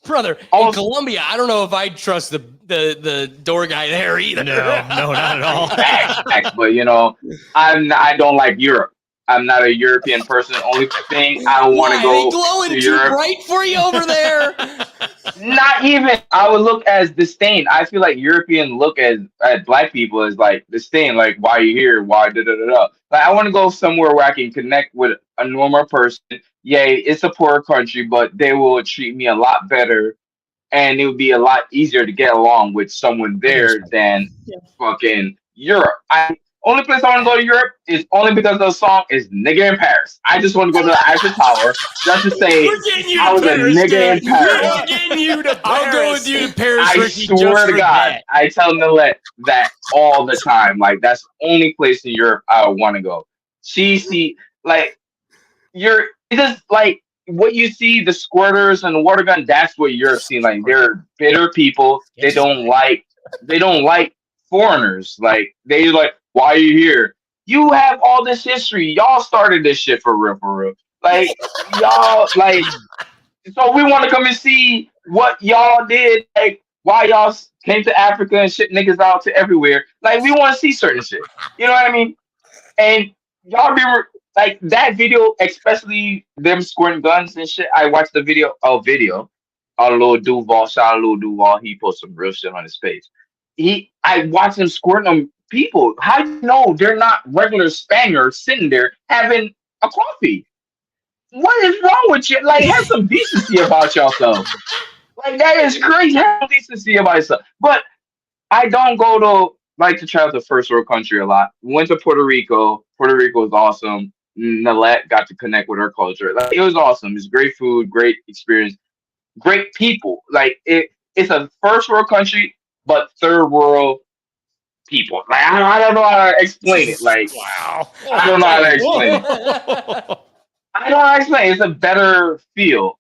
brother, in Colombia, I don't know if I trust the door guy there either. No, not at all. Facts, but I don't like Europe. I'm not a European person. Only thing I want to go glowing to too Europe. bright for you over there. Not even. I would look as disdain. I feel like European look at black people as like disdain. Like, why are you here? Why da da da da? Like, I want to go somewhere where I can connect with a normal person. Yeah, it's a poor country, but they will treat me a lot better, and it would be a lot easier to get along with someone there than fucking Europe. Only place I want to go to Europe is only because the song is "Nigga in Paris." I just want to go to the Eiffel Tower just to say I was a nigga in Paris. I'll go with you to Paris. I swear to God, I tell Nilette that all the time. Like, that's the only place in Europe I want to go. It just like what you see, the squirters and the water gun. That's what Europe's seen. Like, they're bitter people. They don't like foreigners. Like, they like, why are you here? You have all this history. Y'all started this shit for real. Like, y'all, like, so we want to come and see what y'all did. Like, why y'all came to Africa and shit niggas out to everywhere. Like, we want to see certain shit. You know what I mean? And y'all be like, that video, especially them squirting guns and shit. I watched the video. Lil Duval, shout out Lil Duval. He posted some real shit on his page. I watched him squirting them people. How do you know they're not regular Spaniards sitting there having a coffee? What is wrong with you? Like, have some decency about yourself. Like, that is crazy. Have some decency about yourself. But I don't like to travel to first world country a lot. Went to Puerto Rico. Puerto Rico was awesome. Nalette got to connect with her culture. Like, it was awesome. It's great food, great experience. great people. Like it's a first world country, but third world people. Like I don't know how to explain it. Like Wow. I don't know how to explain it. I don't know how to explain it. It's a better feel.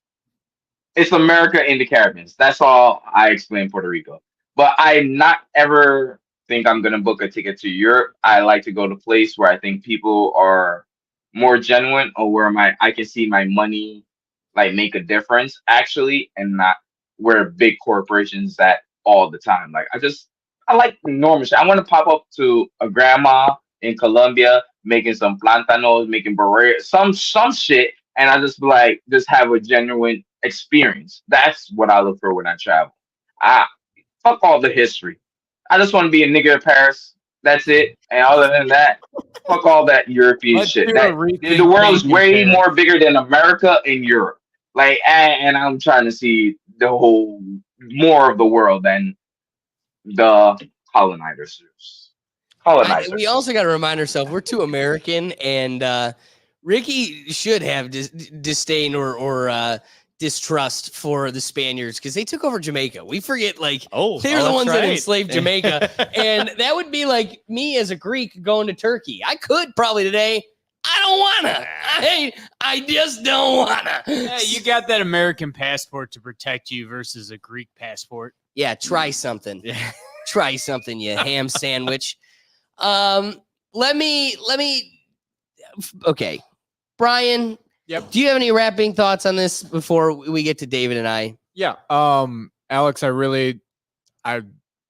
It's America in the Caribbean. That's all I explain Puerto Rico. But I not ever think I'm gonna book a ticket to Europe. I like to go to place where I think people are more genuine, or where I can see my money like make a difference actually, and not where big corporations that all the time. Like I like normal shit. I want to pop up to a grandma in Colombia making some plantanos, making barreras, some shit, and I just be like just have a genuine experience. That's what I look for when I travel. I fuck all the history. I just want to be a nigga in Paris. That's it. And other than that, fuck all that European Let's shit. do a That rethink the world is painting way Paris. more bigger than America and Europe. Like, and I'm trying to see the whole more of the world than the colonizers. We also got to remind ourselves we're too American, and Ricky should have disdain or distrust for the Spaniards because they took over Jamaica. We forget, like, they were the ones that enslaved Jamaica, and that would be like me as a Greek going to Turkey. I could probably today. I don't wanna. I just don't wanna. Yeah, you got that American passport to protect you versus a Greek passport. Yeah, try something. Try something, you ham sandwich. Let me. Okay, Brian. Yep. Do you have any wrapping thoughts on this before we get to David and I? Yeah. Alex, I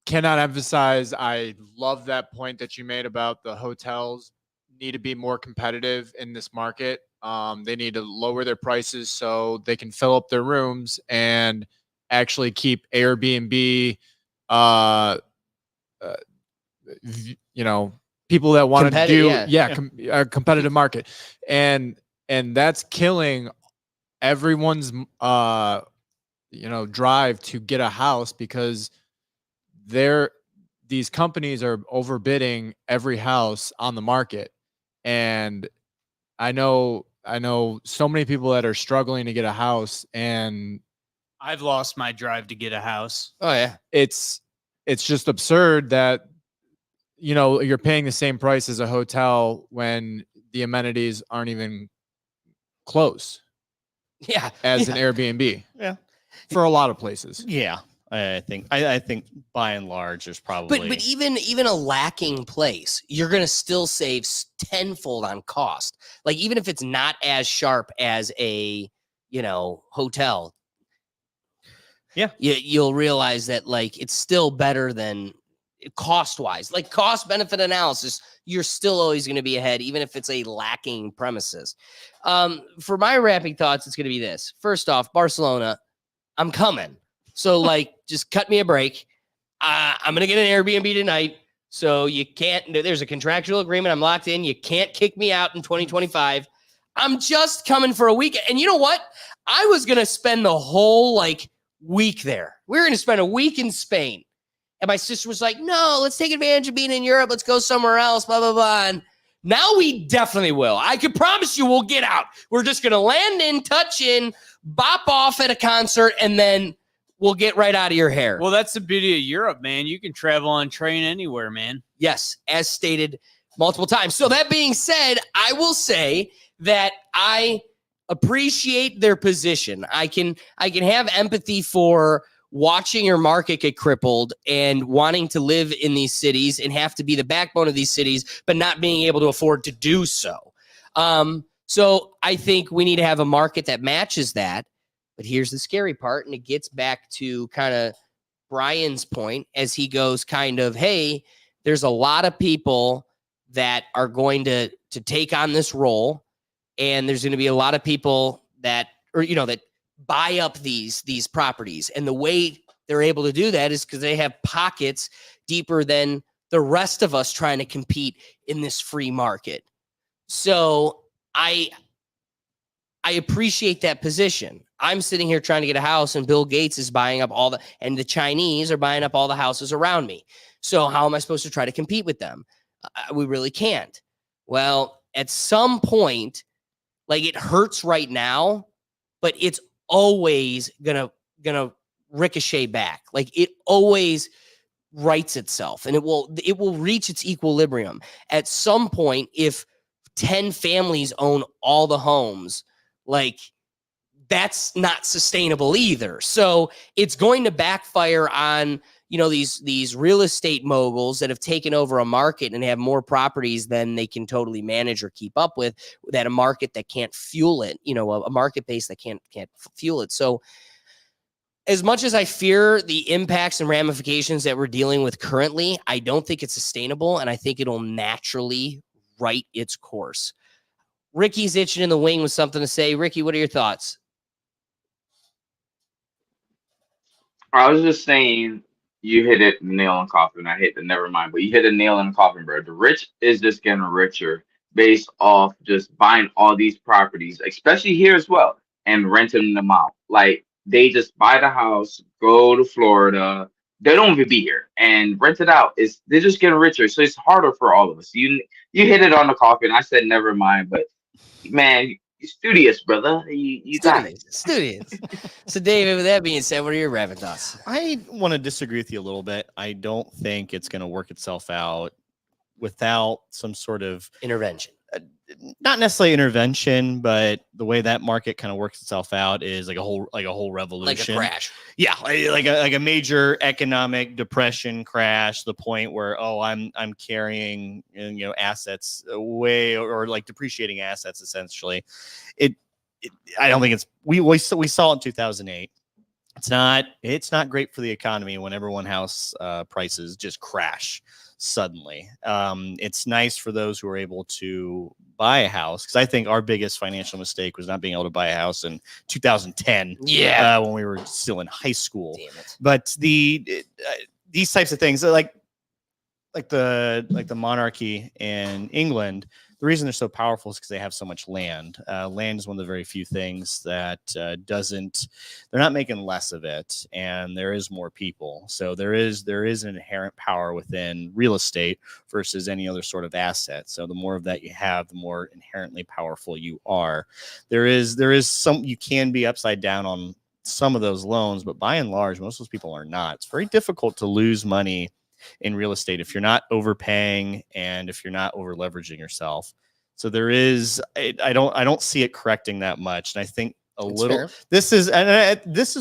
cannot emphasize. I love that point that you made about the hotels need to be more competitive in this market. They need to lower their prices so they can fill up their rooms and actually keep Airbnb, people that want to do a competitive market, and that's killing everyone's drive to get a house because these companies are overbidding every house on the market. And I know so many people that are struggling to get a house, and I've lost my drive to get a house. Oh yeah. It's just absurd that you're paying the same price as a hotel when the amenities aren't even close. Yeah. As an Airbnb. Yeah. For a lot of places. Yeah. I think by and large there's probably But even a lacking place, you're gonna still save tenfold on cost. Like even if it's not as sharp as a hotel. Yeah. You'll realize that like it's still better than cost wise. Like cost benefit analysis, you're still always going to be ahead, even if it's a lacking premises. For my wrapping thoughts, it's going to be this. First off, Barcelona, I'm coming. So like, just cut me a break. I'm going to get an Airbnb tonight. So you can't, there's a contractual agreement. I'm locked in. You can't kick me out in 2025. I'm just coming for a week. And you know what? I was going to spend the whole week there. We were going to spend a week in Spain. And my sister was like, no, let's take advantage of being in Europe. Let's go somewhere else, blah, blah, blah. And now we definitely will. I can promise you we'll get out. We're just going to land in, touch in, bop off at a concert, and then we'll get right out of your hair. Well, that's the beauty of Europe, man. You can travel on train anywhere, man. Yes, as stated multiple times. So that being said, I will say that I appreciate their position. I can have empathy for watching your market get crippled and wanting to live in these cities and have to be the backbone of these cities, but not being able to afford to do so. So I think we need to have a market that matches that. But here's the scary part, and it gets back to kind of Brian's point as he goes kind of, hey, there's a lot of people that are going to take on this role, and there's going to be a lot of people that buy up these properties. And the way they're able to do that is because they have pockets deeper than the rest of us trying to compete in this free market. So I appreciate that position. I'm sitting here trying to get a house, and Bill Gates is buying up and the Chinese are buying up all the houses around me. So how am I supposed to try to compete with them? We really can't. Well, at some point, it hurts right now, but it's always going to gonna ricochet back. Like it always rights itself, and it will reach its equilibrium at some point. If 10 families own all the homes, like that's not sustainable either. So it's going to backfire on, these real estate moguls that have taken over a market and have more properties than they can totally manage or keep up with, that a market that can't fuel it, a market base that can't fuel it. So as much as I fear the impacts and ramifications that we're dealing with currently, I don't think it's sustainable, and I think it'll naturally right its course. Ricky's itching in the wing with something to say. Ricky, what are your thoughts? I was just saying, you hit it nail on coffin. I hit the never mind, but you hit a nail in the coffin, bro. The rich is just getting richer based off just buying all these properties, especially here as well, and renting them out. Like they just buy the house, go to Florida. They don't even be here and rent it out. They're just getting richer, so it's harder for all of us. You hit it on the coffin. I said never mind, but man, you're studious, brother. You got it. Studious. So, David, with that being said, what are your rapid thoughts? I want to disagree with you a little bit. I don't think it's going to work itself out without some sort of intervention. Not necessarily intervention, but the way that market kind of works itself out is like a whole revolution, like a crash. Yeah, like a major economic depression crash. The point where I'm carrying assets away or like depreciating assets essentially. I don't think it's we saw it in 2008. It's not great for the economy whenever one house prices just crash suddenly. It's nice for those who are able to buy a house, because I think our biggest financial mistake was not being able to buy a house in 2010. Yeah, when we were still in high school. Damn it. But these types of things, like the monarchy in England, the reason they're so powerful is because they have so much land. Land is one of the very few things that they're not making less of it, and there is more people. So there is an inherent power within real estate versus any other sort of asset. So the more of that you have, the more inherently powerful you are. There is some, you can be upside down on some of those loans, but by and large, most of those people are not. It's very difficult to lose money in real estate if you're not overpaying and if you're not over leveraging yourself. So there is, I don't see it correcting that much. And I think this is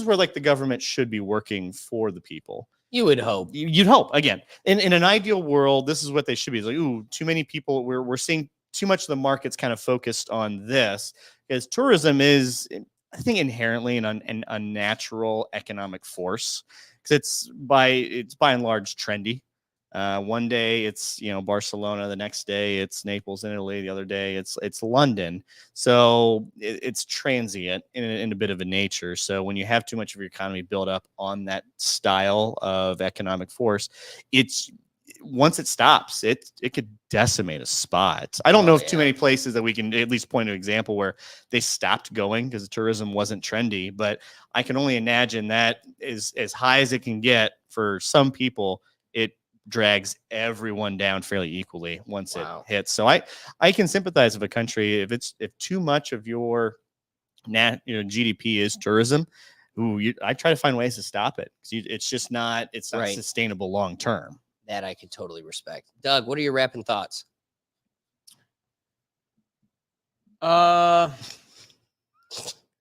where like the government should be working for the people. You would hope. You'd hope. Again, in an ideal world, this is what they should be. It's like, ooh, too many people. We're seeing too much of the market's kind of focused on this, because tourism is, I think, inherently an unnatural economic force, because it's by and large trendy. One day it's Barcelona, the next day it's Naples in Italy, the other day it's London. So it's transient in a bit of a nature. So when you have too much of your economy built up on that style of economic force, once it stops, it could decimate a spot. I don't know of too many places that we can at least point to an example where they stopped going because the tourism wasn't trendy, but I can only imagine that is as high as it can get for some people. It drags everyone down fairly equally once it hits. So I can sympathize with a country if too much of your GDP is tourism. I try to find ways to stop it, because it's not sustainable long term. That I could totally respect. Doug, what are your rapping thoughts? Kind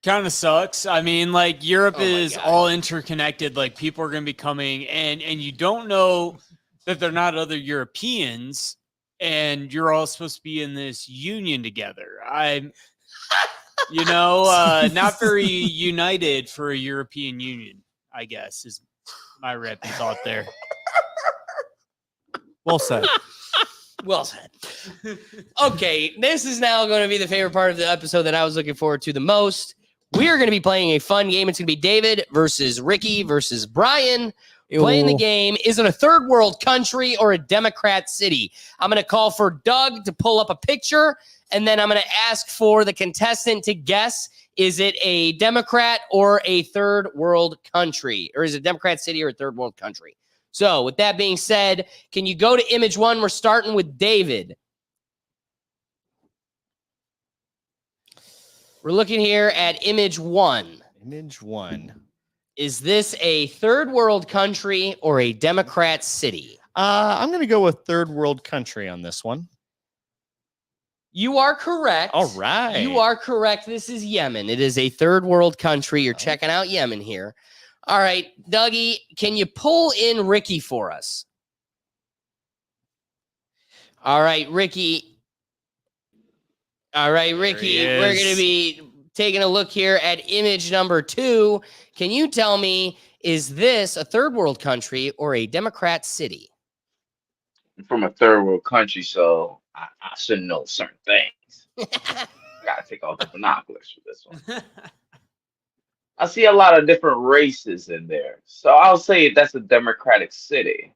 of sucks. I mean, like Europe is all interconnected. Like people are going to be coming, and you don't know that they're not other Europeans, and you're all supposed to be in this union together. I'm, not very united for a European Union, I guess, is my rapping thought there. Well said. Well said. Okay, this is now going to be the favorite part of the episode that I was looking forward to the most. We are going to be playing a fun game. It's going to be David versus Ricky versus Brian. Playing the game, is it a third world country or a Democrat city? I'm going to call for Doug to pull up a picture, and then I'm going to ask for the contestant to guess, is it a Democrat or a third world country? Or is it a Democrat city or a third world country? So with that being said, can you go to image one? We're starting with David. We're looking here at image one. Image one. Is this a third world country or a Democrat city? I'm going to go with third world country on this one. You are correct. All right. You are correct. This is Yemen. It is a third world country. You're checking out Yemen here. All right, Dougie, can you pull in Ricky for us? All right, Ricky. All right, Ricky, we're going to be taking a look here at image number 2. Can you tell me, is this a third world country or a Democrat city? I'm from a third world country, so I should know certain things. Gotta take off the binoculars for this one. I see a lot of different races in there, so I'll say that's a Democratic city.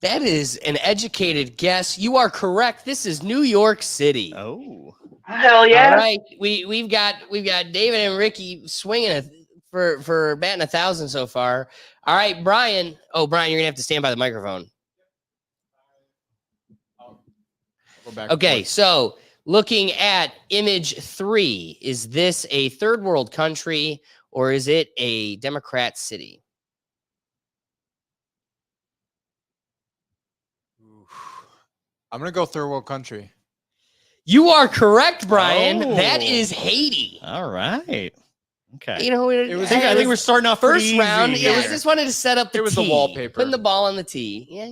That is an educated guess. You are correct. This is New York City. Oh, hell yeah! All right, we've got David and Ricky swinging for batting 1,000 so far. All right, Brian. Oh, Brian, you're gonna have to stand by the microphone. Okay, so looking at image 3, is this a third world country or is it a Democrat city? I'm going to go third world country. You are correct, Brian. Oh. That is Haiti. all right. Okay. You know, I think we're starting off first pretty round. easy It was here. just wanted to set up the It was the tee, wallpaper. putting the ball on the tee. Yeah.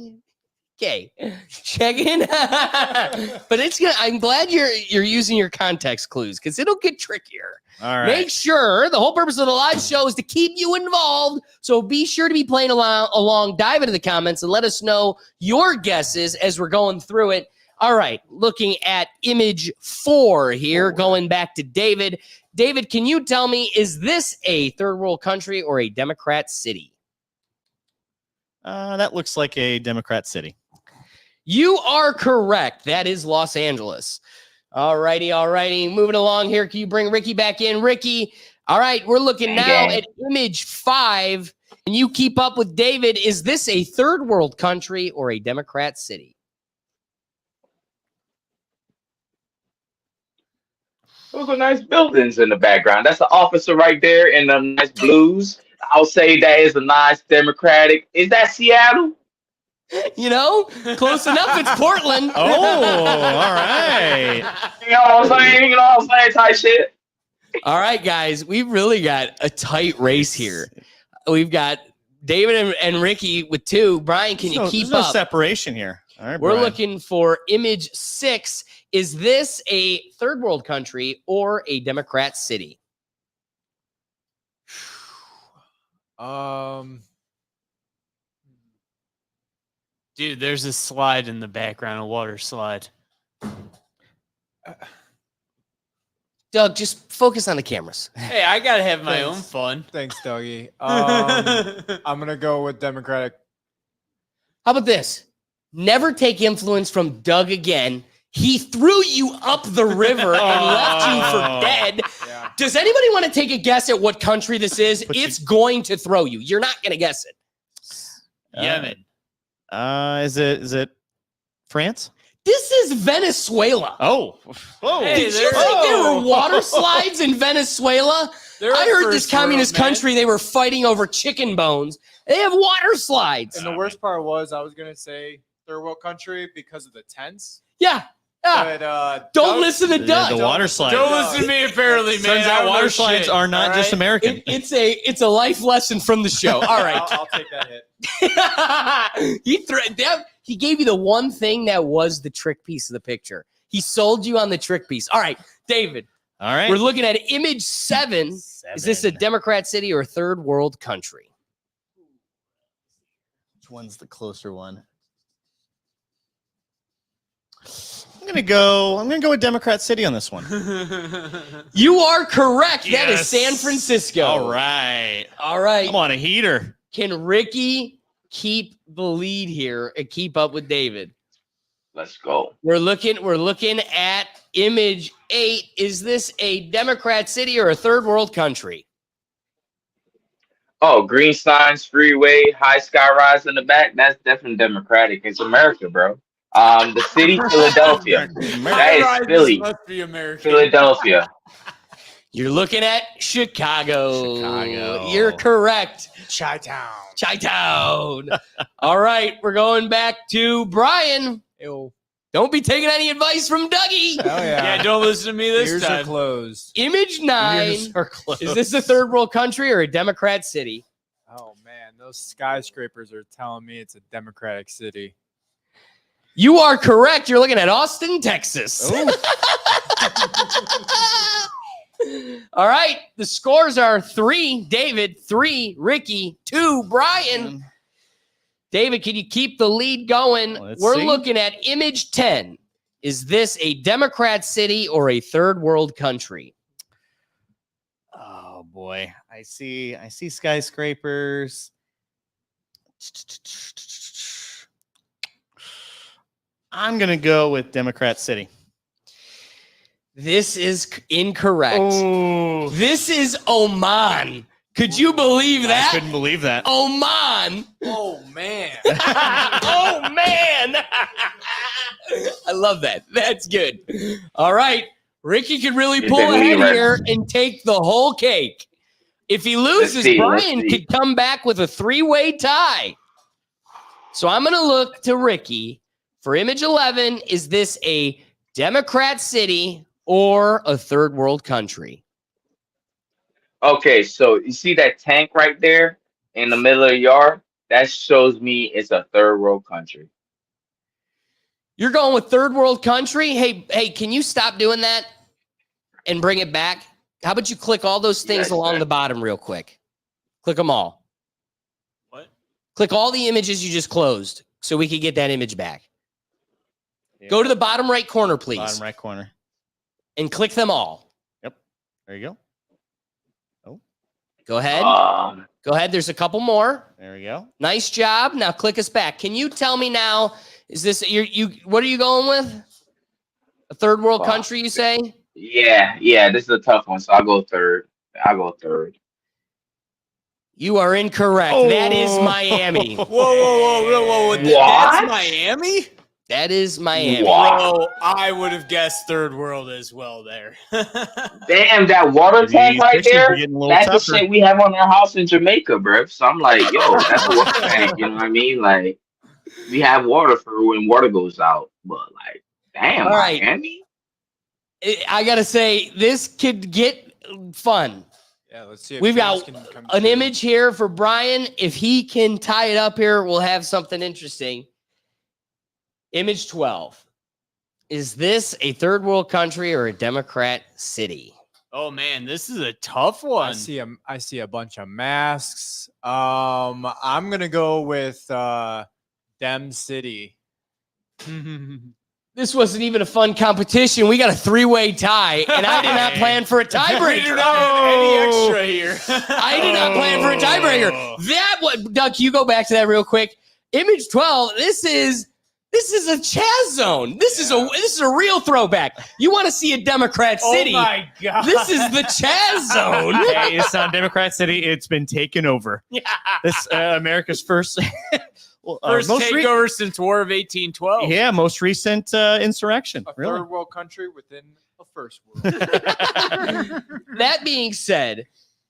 Okay. Check in. But it's gonna. I'm glad you're using your context clues because it'll get trickier. All right. Make sure the whole purpose of the live show is to keep you involved. So be sure to be playing along. Dive into the comments and let us know your guesses as we're going through it. All right. Looking at image 4 here, going back to David. David, can you tell me, is this a third world country or a Democrat city? That looks like a Democrat city. You are correct. That is Los Angeles. All righty. Moving along here. Can you bring Ricky back in? Ricky, all right. We're looking now at image 5. Can you keep up with David? Is this a third world country or a Democrat city? Those are nice buildings in the background. That's the officer right there in the nice blues. I'll say that is a nice Democratic. Is that Seattle? You know, close enough. It's Portland. Oh, all right. You know what I'm saying? You know what I'm saying? Type shit. All right, guys. We've really got a tight race here. We've got David and Ricky with 2. Brian, can you keep there's no up? separation here. All right, We're Brian. looking for image 6. Is this a third world country or a Democrat city? Dude, there's a slide in the background, a water slide. Doug, just focus on the cameras. Hey, I gotta have my own Thanks. fun. Thanks, Dougie. I'm going to go with Democratic. How about this? Never take influence from Doug again. He threw you up the river and left you for dead. Yeah. Does anybody want to take a guess at what country this is? It's going to throw you. You're not going to guess it. Yemen. Is it France? This is Venezuela. Oh, whoa! Hey, Did you think there were water slides in Venezuela? I heard this communist country, they were fighting over chicken bones. They have water slides. And the worst part was I was going to say third world country because of the tents. Yeah. But Don't listen to Doug. The water slides. Don't listen to me, apparently, man. Turns I out don't water know slides shit, are not all just right? American. It's a life lesson from the show. All right. I'll take that hit. He gave you the one thing that was the trick piece of the picture. He sold you on the trick piece. All right, David. All right. We're looking at image 7. Is this a Democrat city or a third world country? Which one's the closer one? I'm gonna go with Democrat City on this one. You are correct. That is Yes. San Francisco. All right. All right. I'm on a heater. Can Ricky keep the lead here and keep up with David? Let's go. We're looking at image 8. Is this a Democrat city or a third world country? Oh, green signs, freeway, high sky rise in the back. That's definitely Democratic. It's America, bro. The city, Philadelphia. That is Philly. Must be American. Philadelphia. You're looking at Chicago. Chicago. You're correct. Chi-town. Chi-town. All right, we're going back to Brian. Ew. Don't be taking any advice from Dougie. Oh yeah. Yeah, don't listen to me this Ears are time. closed. Image 9. Ears are closed. Is this a third world country or a Democrat city? Oh man, those skyscrapers are telling me it's a democratic city. You are correct. You're looking at Austin, Texas. All right. The scores are 3, David, 3, Ricky, 2, Brian. David, can you keep the lead going? Let's We're see. looking at image 10. Is this a Democrat city or a third world country? Oh boy, I see skyscrapers. I'm gonna go with Democrat City. This is incorrect. Oh, This is Oman. Could you believe I that? couldn't believe that. Oman. Oh man. Oh, man. I love that. That's good. All right. Ricky could really You pull didn't ahead even- here and take the whole cake. If he loses, Let's Brian see. could come back with a 3-way tie. So I'm going to look to Ricky for image 11. Is this a Democrat city or a third world country? Okay, so you see that tank right there in the middle of the yard? That shows me it's a third world country. You're going with third world country? Hey, can you stop doing that and bring it back? How about you click all those things Yes, along sir. the bottom real quick? Click them all. What? Click all the images you just closed so we can get that image back. Go to the bottom right corner, please, Bottom right corner. and click them all. There you go. Go ahead. Go ahead. There's a couple more. There we go. Nice job. Now click us back. Can you tell me now, is this what are you going with? A third world Wow. country, you say? Yeah, this is a tough one, so I'll go third. You are incorrect. That is Miami. Whoa. What? That's Miami? That is Miami. Wow. Bro, I would have guessed third world as well there. Damn, that water tank These right pictures there, are getting a little that's the tougher. shit we have on our house in Jamaica, bro. So I'm like, yo, that's a water tank, you know what I mean? Like, we have water for when water goes out, but like, damn, All right. Miami? I got to say, this could get fun. Yeah, let's see. If We've James got can come an through. image here for Brian. If he can tie it up here, we'll have something interesting. Image 12. Is this a third world country or a Democrat city? Oh man, this is a tough one. I see a bunch of masks. I'm gonna go with Dem City. This wasn't even a fun competition. We got a 3-way tie, and I did not plan for a We do tiebreaker. not have any extra here. I did not plan for a tiebreaker. Doug, you go back to that real quick. Image 12. This is a Chaz zone. This is a real throwback. You want to see a Democrat city? Oh my god. This is the Chaz zone. Hey, it's not Democrat City. It's been taken over. This America's first, First most re- takeover since War of 1812. yeah, most recent insurrection. A Really? third world country within a first world. That being said,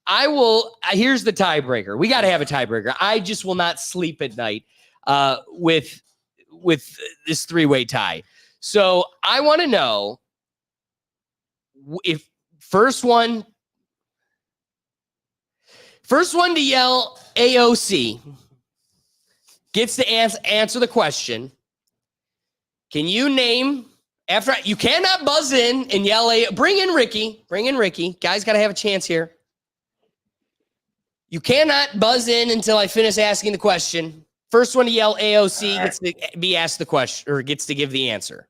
here's the tiebreaker. We got to have a tiebreaker. I just will not sleep at night with this 3-way tie. So I want to know if first one to yell AOC gets to answer the question. Can you name after you cannot buzz in and yell bring in Ricky. Guys got to have a chance here. You cannot buzz in until I finish asking the question. First one to yell AOC gets to be asked the question or gets to give the answer.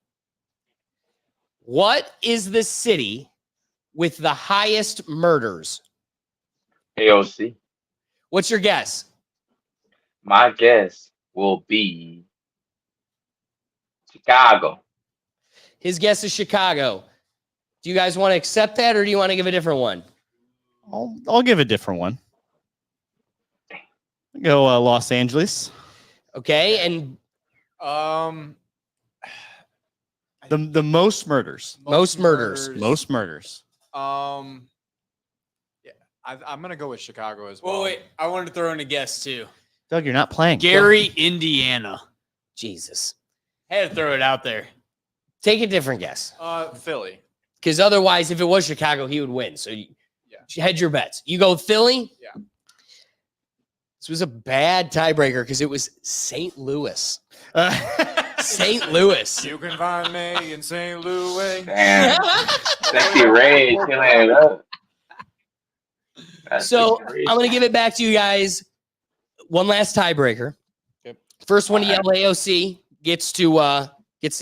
What is the city with the highest murders? AOC. What's your guess? My guess will be Chicago. His guess is Chicago. Do you guys want to accept that or do you want to give a different one? I'll give a different one. Go Los Angeles. Okay, and The most murders. most murders. Most murders. I'm gonna go with Chicago as well. Well, wait, I wanted to throw in a guess too. Doug, you're not playing. Gary, Indiana. Jesus. Had to throw it out there. Take a different guess. Philly. Because otherwise, if it was Chicago, he would win. So you hedge your bets. You go Philly? Yeah. This was a bad tiebreaker because it was St. Louis. St. Louis. You can find me in St. Louis. Damn. Sexy Ray killing it up. That's So Sexy Ray. I'm going to give it back to you guys. One last tiebreaker. Yep. First one to yell AOC gets to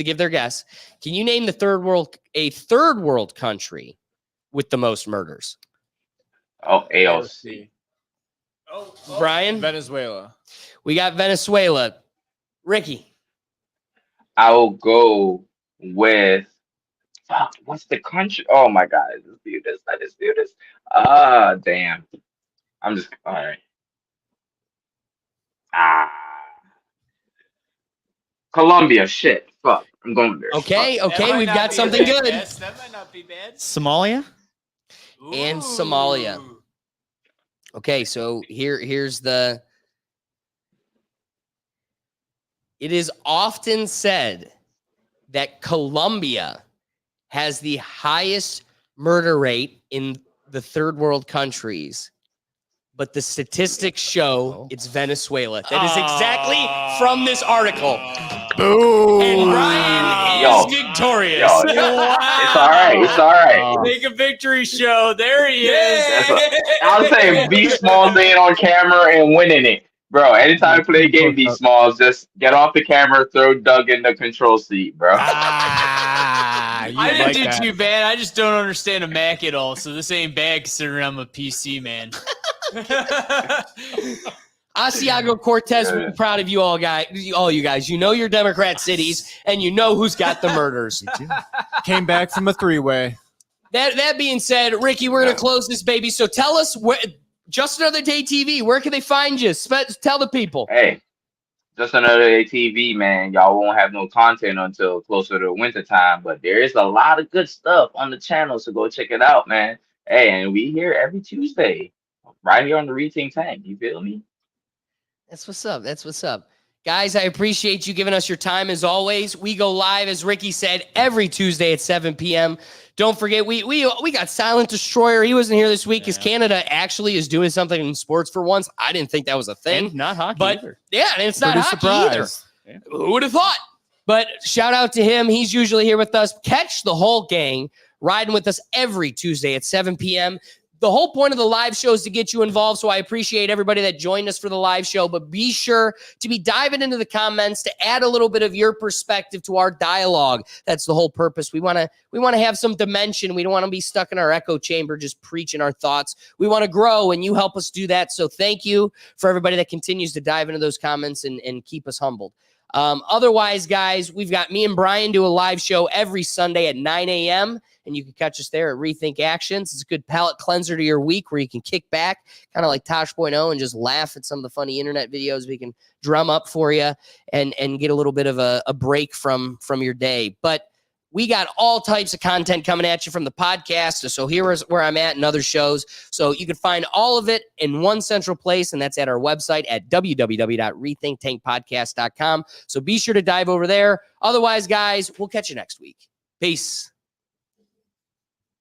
give their guess. Can you name a third world country with the most murders? Oh, AOC. Brian? Venezuela. We got Venezuela. Ricky? I will go with. Fuck, what's the country? Oh my God! Let's do this. Damn. I'm just all right. Colombia. Shit. Fuck. I'm going there. Okay, Fuck. we've got something good. That might not be bad. Somalia? And Somalia. Okay, so here's the. It is often said that Colombia has the highest murder rate in the third world countries, but the statistics show it's Venezuela. That is exactly from this article. Boom. And Brian Yo. is victorious. Yo, it's all right. It's all right. Make a victory show. There he is. I was saying, be small, being on camera and winning it. Bro, anytime you play a game, be small. Just get off the camera, throw Doug in the control seat, bro. I didn't do too bad. I just don't understand a Mac at all. So this ain't bad considering I'm a PC man. Asiago Cortez, we're proud of you all you guys. You know your Democrat cities, and you know who's got the murders. Came back from a 3-way. That being said, Ricky, we're going to close this baby. So tell us, Just Another Day TV, where can they find you? Tell the people. Hey, Just Another Day TV, man. Y'all won't have no content until closer to winter time, but there is a lot of good stuff on the channel, so go check it out, man. Hey, and we here every Tuesday, right here on the Rethink Tank. You feel me? That's what's up. Guys, I appreciate you giving us your time as always. We go live, as Ricky said, every Tuesday at 7 p.m. Don't forget, we got Silent Destroyer. He wasn't here this week because Canada actually is doing something in sports for once. I didn't think that was a thing. And not hockey either. Yeah, and it's not Pretty hockey surprised. either. Yeah. Who would have thought? But shout out to him. He's usually here with us. Catch the whole gang riding with us every Tuesday at 7 p.m. The whole point of the live show is to get you involved, so I appreciate everybody that joined us for the live show, but be sure to be diving into the comments to add a little bit of your perspective to our dialogue. That's the whole purpose. We want to have some dimension. We don't want to be stuck in our echo chamber just preaching our thoughts. We want to grow, and you help us do that, so thank you for everybody that continues to dive into those comments and keep us humbled. Otherwise, guys, we've got me and Brian do a live show every Sunday at 9 a.m., and you can catch us there at Rethink Actions. It's a good palate cleanser to your week where you can kick back, kind of like Tosh.0, and just laugh at some of the funny internet videos we can drum up for you and get a little bit of a break from your day. But we got all types of content coming at you from the podcast. So here's where I'm at and other shows. So you can find all of it in one central place, and that's at our website at www.rethinktankpodcast.com. So be sure to dive over there. Otherwise, guys, we'll catch you next week. Peace.